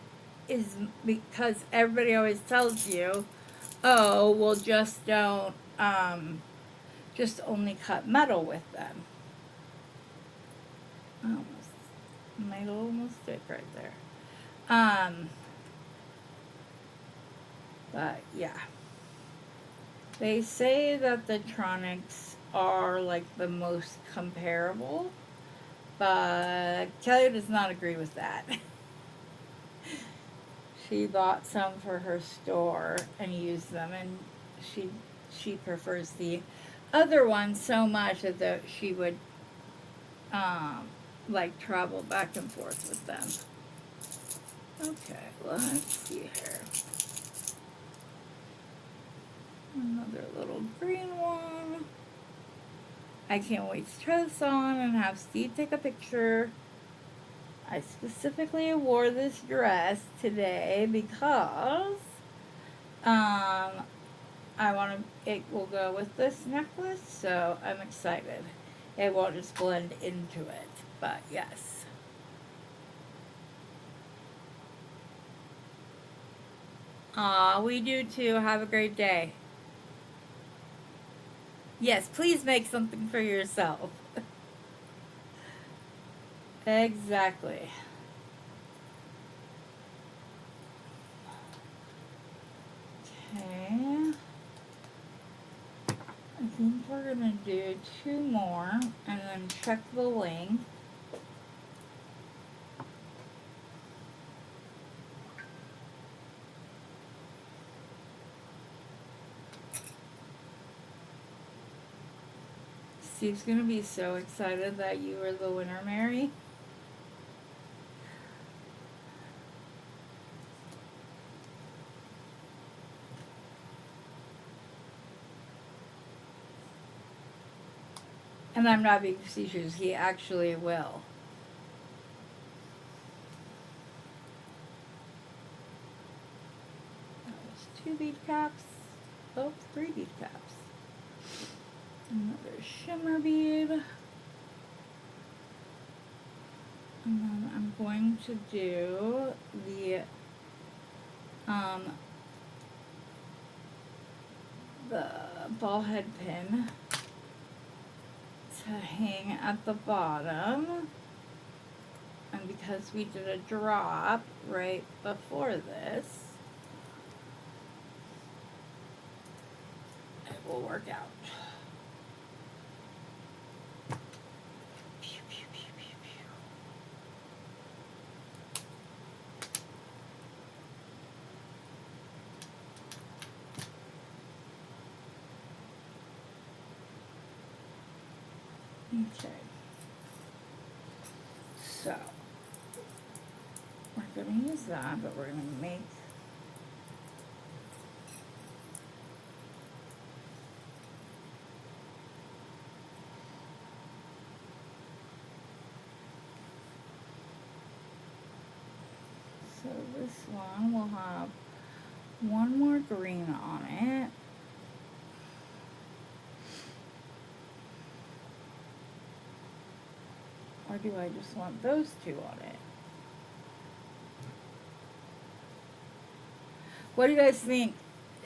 is because everybody always tells you, oh, well, just don't, just only cut metal with them. Almost, made a little mistake right there. But yeah. They say that the Tronics are like the most comparable, but Kelly does not agree with that. She bought some for her store and used them, and she prefers the other one so much that she would like travel back and forth with them. Okay, let's see here. Another little green one. I can't wait to try this on and have Steve take a picture. I specifically wore this dress today because I want to, it will go with this necklace, so I'm excited. It won't just blend into it, but yes. Aw, we do too. Have a great day. Yes, please make something for yourself. Exactly. Okay. I think we're gonna do 2 more and then check the length. Steve's gonna be so excited that you were the winner, Mary. And I'm not being facetious, he actually will. That was 2 bead caps. Oh, 3 bead caps. Another shimmer bead. And then I'm going to do the ball head pin to hang at the bottom. And because we did a drop right before this, it will work out. Okay. So, we're going to use that, but we're going to make so this one will have one more green on it. Or do I just want those two on it? What do you guys think?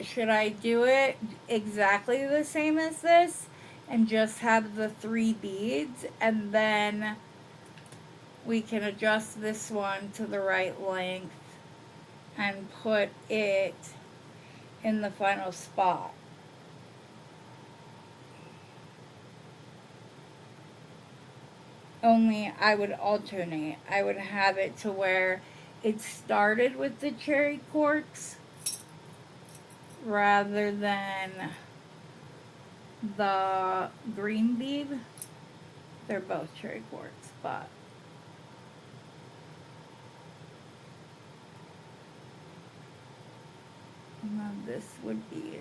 Should I do it exactly the same as this and just have the 3 beads, and then we can adjust this one to the right length and put it in the final spot? Only I would alternate. I would have it to where it started with the cherry quartz rather than the green bead. They're both cherry quartz, but and then this would be,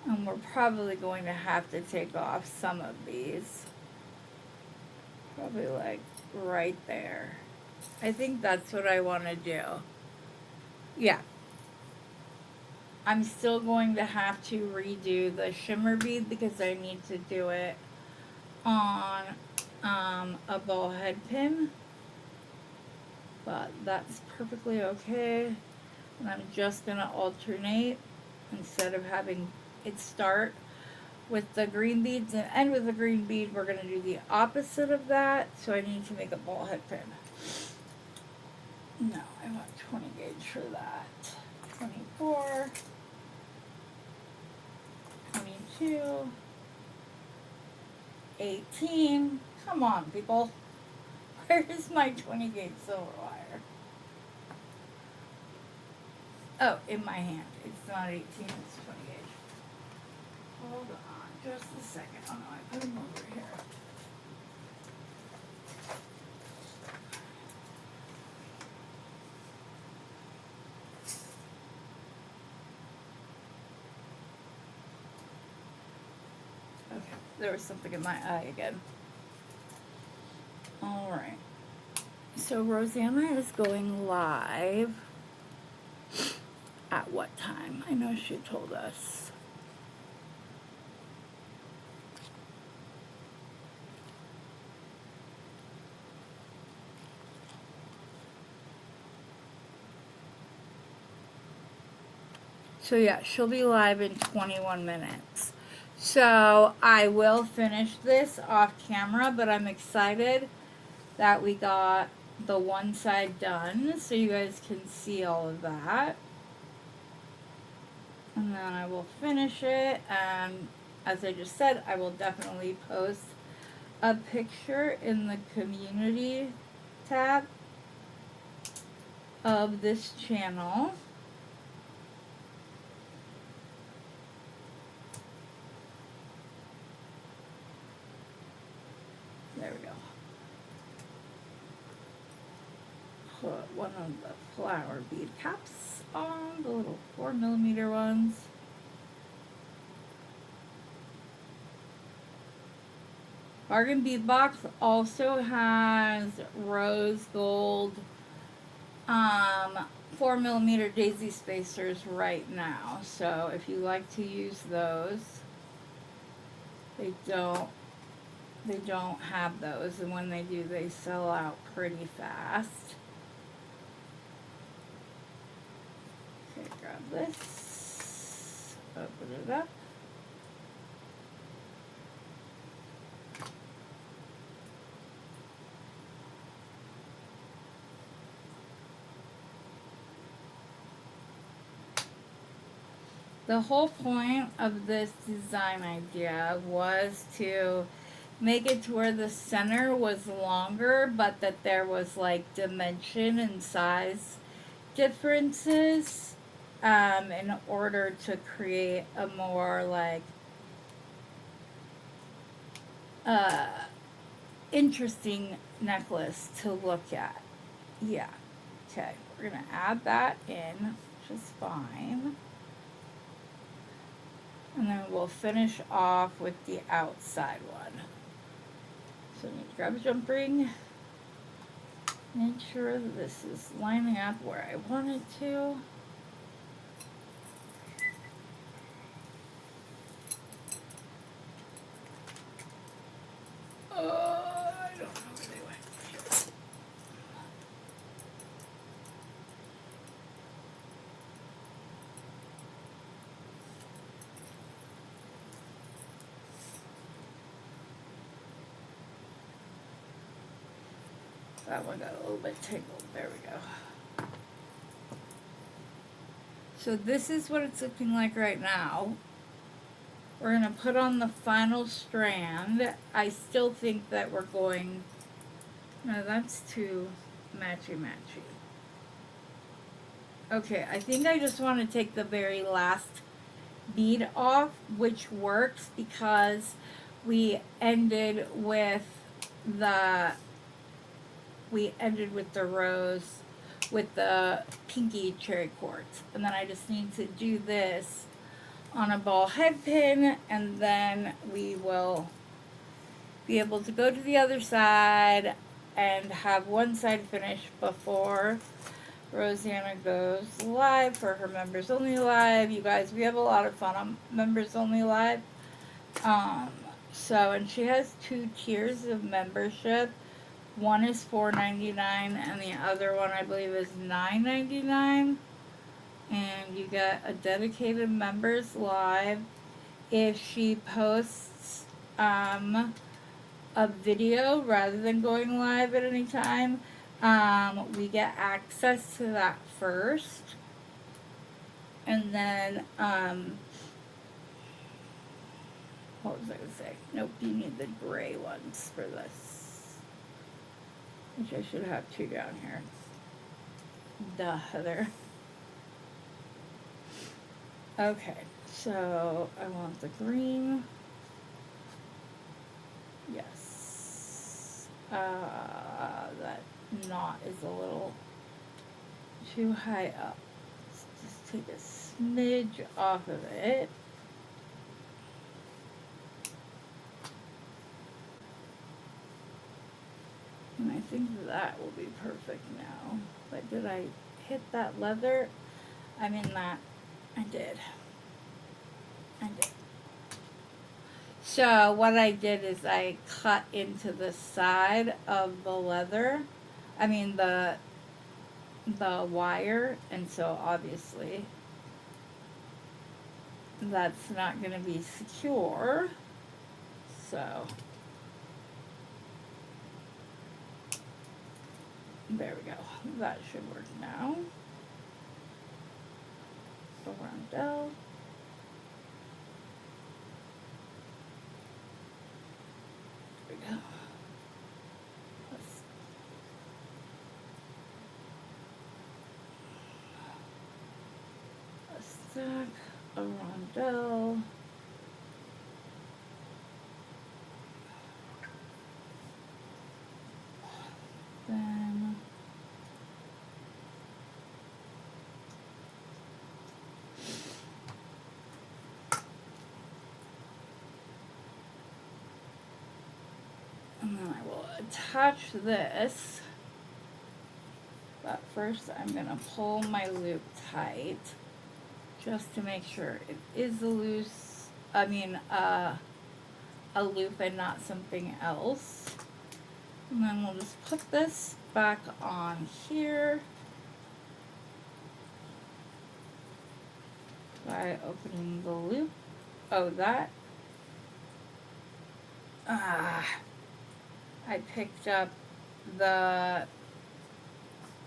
and we're probably going to have to take off some of these. Probably like right there. I think that's what I want to do. Yeah. I'm still going to have to redo the shimmer bead because I need to do it on a ball head pin. But that's perfectly okay. And I'm just going to alternate instead of having it start with the green beads and end with the green bead. We're going to do the opposite of that. So I need to make a ball head pin. No, I want 20 gauge for that. 24, 22, 18. Come on, people. Where is my 20 gauge silver wire? Oh, in my hand. It's not 18, it's 20 gauge. Hold on just a second. Oh no, I put them over here. Okay, there was something in my eye again. Alright. So Rosanna is going live at what time? I know she told us. So yeah, she'll be live in 21 minutes. So I will finish this off camera, but I'm excited that we got the one side done so you guys can see all of that. And then I will finish it, and as I just said, I will definitely post a picture in the community tab of this channel. There we go. Put one of the flower bead caps on, the little 4mm ones. Bargain Bead Box also has rose gold 4mm daisy spacers right now. So if you like to use those, they don't have those, and when they do, they sell out pretty fast. Okay, grab this, open it up. The whole point of this design idea was to make it to where the center was longer, but that there was like dimension and size differences in order to create a more like interesting necklace to look at. Yeah. Okay, we're gonna add that in, which is fine. And then we'll finish off with the outside one. So I need to grab a jump ring. Make sure that this is lining up where I want it to. I don't know where they went. That one got a little bit tangled. There we go. So this is what it's looking like right now. We're going to put on the final strand. I still think that we're going... No, that's too matchy-matchy. Okay, I think I just want to take the very last bead off, which works because we ended with the rose with the pinky cherry quartz. And then I just need to do this on a ball head pin, and then we will be able to go to the other side and have one side finished before Rosanna goes live for her members only live. You guys, we have a lot of fun on members only live. And she has 2 tiers of membership. One is $4.99 and the other one I believe is $9.99. And you get a dedicated members live. If she posts a video rather than going live at any time, we get access to that first. And then, what was I going to say? Nope, you need the gray ones for this. Which I should have 2 down here. Duh, Heather. Okay, so I want the green. Yes. That knot is a little too high up. Let's just take a smidge off of it. And I think that will be perfect now. But did I hit that leather? I mean that. I did. So what I did is I cut into the side of the leather. I mean the wire, and so obviously that's not going to be secure. So there we go. That should work now. Rondelle. There we go. A stack, a rondelle. Then I will attach this, but first I'm going to pull my loop tight just to make sure it is a loop and not something else. And then we'll just put this back on here by opening the loop. Oh, that. I picked up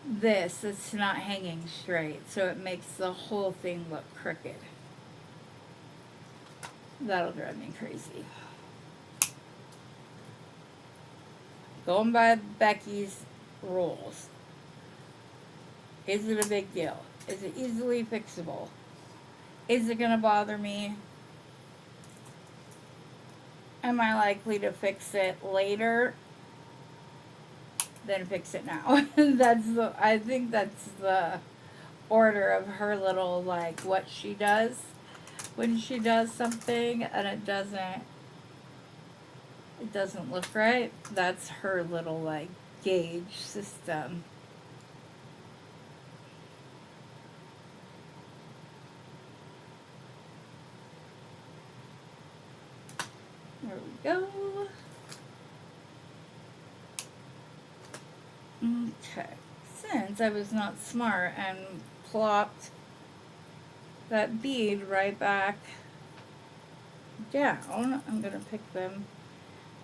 this, it's not hanging straight, so it makes the whole thing look crooked. That'll drive me crazy. Going by Becky's rules. Is it a big deal? Is it easily fixable? Is it going to bother me? am I likely to fix it later? Then fix it now. I think that's the order of her little, like, what she does when she does something and it doesn't look right. That's her little, like, gauge system. There we go. Okay. Since I was not smart and plopped that bead right back down, I'm going to pick them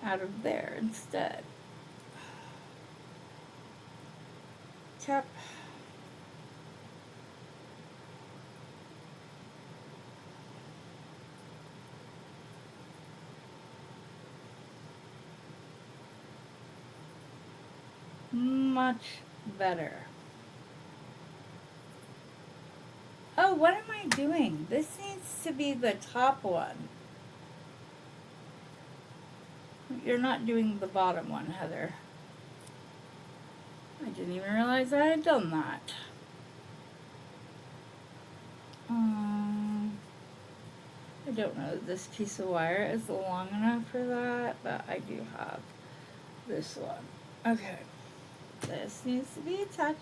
out of there instead. Tap. Much better. Oh, what am I doing? This needs to be the top one. You're not doing the bottom one, Heather. I didn't even realize I had done that. I don't know if this piece of wire is long enough for that, but I do have this one. Okay. This needs to be attached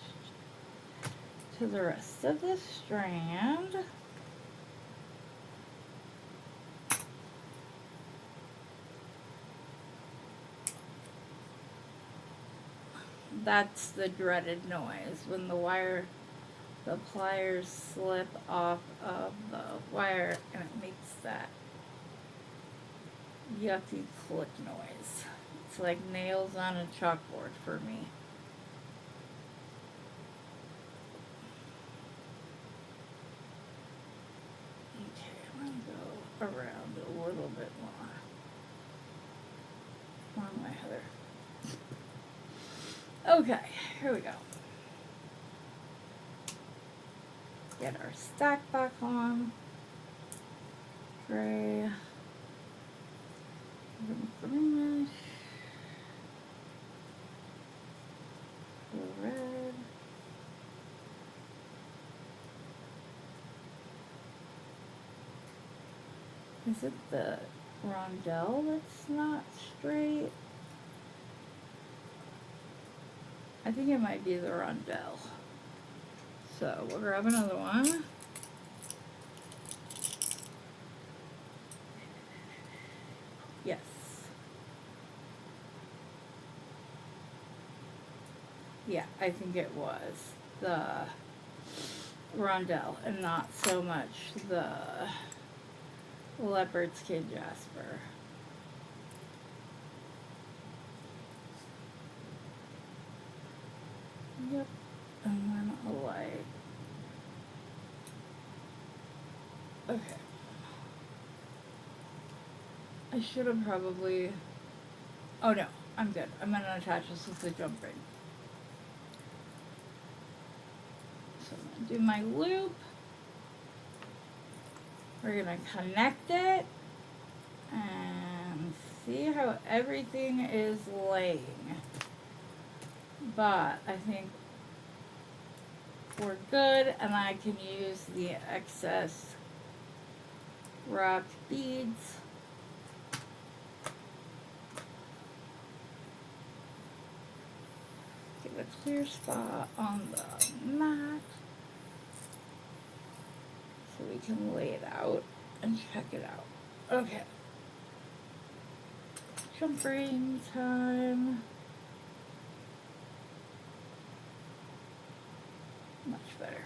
to the rest of the strand. That's the dreaded noise when the pliers slip off of the wire and it makes that yucky click noise. It's like nails on a chalkboard for me. Okay, I'm going to go around a little bit more. Wrong way, Heather. Okay, here we go. Get our stack back on. Gray. Greenish. Red. Is it the rondelle that's not straight? I think it might be the rondelle. So we'll grab another one. Yes. Yeah, I think it was the rondelle and not so much the leopard skin jasper. Yep, and then a light. Okay. I should have probably, oh no, I'm good. I'm gonna attach this with the jump ring. So I'm gonna do my loop. We're gonna connect it and see how everything is laying. But I think we're good, and I can use the excess wrapped beads. Get a clear spot on the mat so we can lay it out and check it out. Okay. Jump ring time. Much better.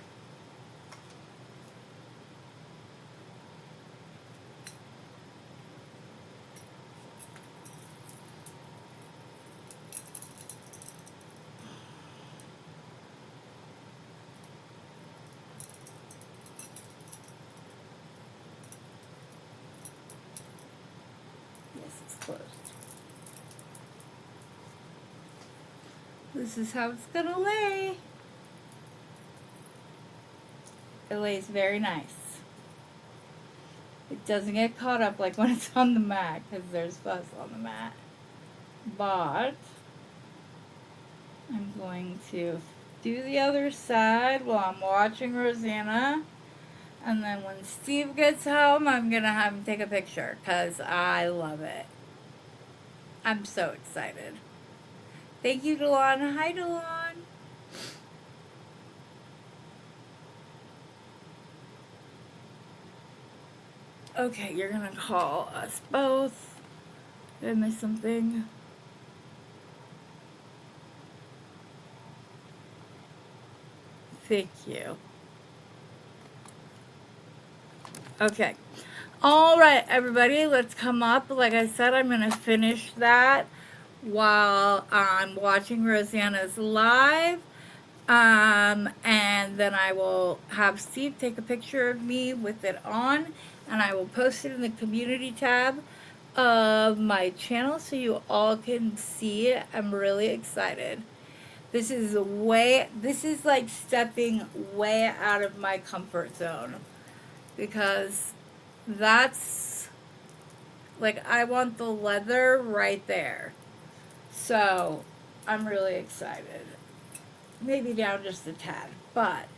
Yes, it's closed. This is how it's gonna lay. It lays very nice. it doesn't get caught up like when it's on the mat, because there's fuzz on the mat. But I'm going to do the other side while I'm watching Rosanna. And then when Steve gets home, I'm going to have him take a picture because I love it. I'm so excited. Thank you, Delon. Hi, Delon. Okay, you're going to call us both. Did I miss something? Thank you. Okay. All right, everybody, let's come up. Like I said, I'm going to finish that while I'm watching Rosanna's live. And then I will have Steve take a picture of me with it on, and I will post it in the community tab of my channel so you all can see it. I'm really excited. This is like stepping way out of my comfort zone, because that's like, I want the leather right there. So I'm really excited. Maybe down just a tad, but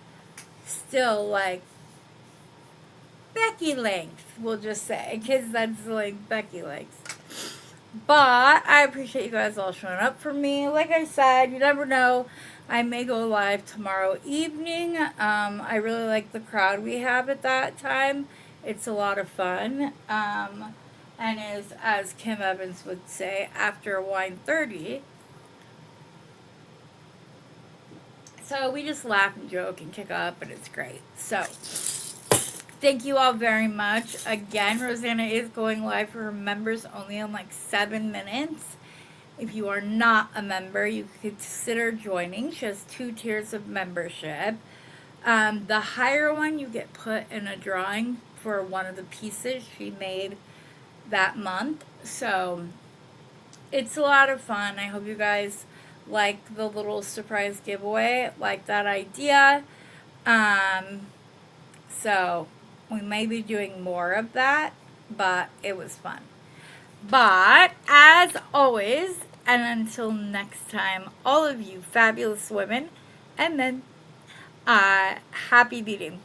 still like Becky length, we'll just say, because that's like Becky length. But I appreciate you guys all showing up for me. Like I said, you never know, I may go live tomorrow evening. I really like the crowd we have at that time. It's a lot of fun. And as Kim Evans would say, after wine 30. So we just laugh and joke and kick up, and it's great. So thank you all very much. Again, Rosanna is going live for her members only in like 7 minutes. If you are not a member, you could consider joining. She has 2 tiers of membership. The higher one, you get put in a drawing for one of the pieces she made that month. So it's a lot of fun. I hope you guys like the little surprise giveaway, like that idea. So we may be doing more of that, but it was fun. But as always, and until next time, all of you fabulous women and men, happy beading.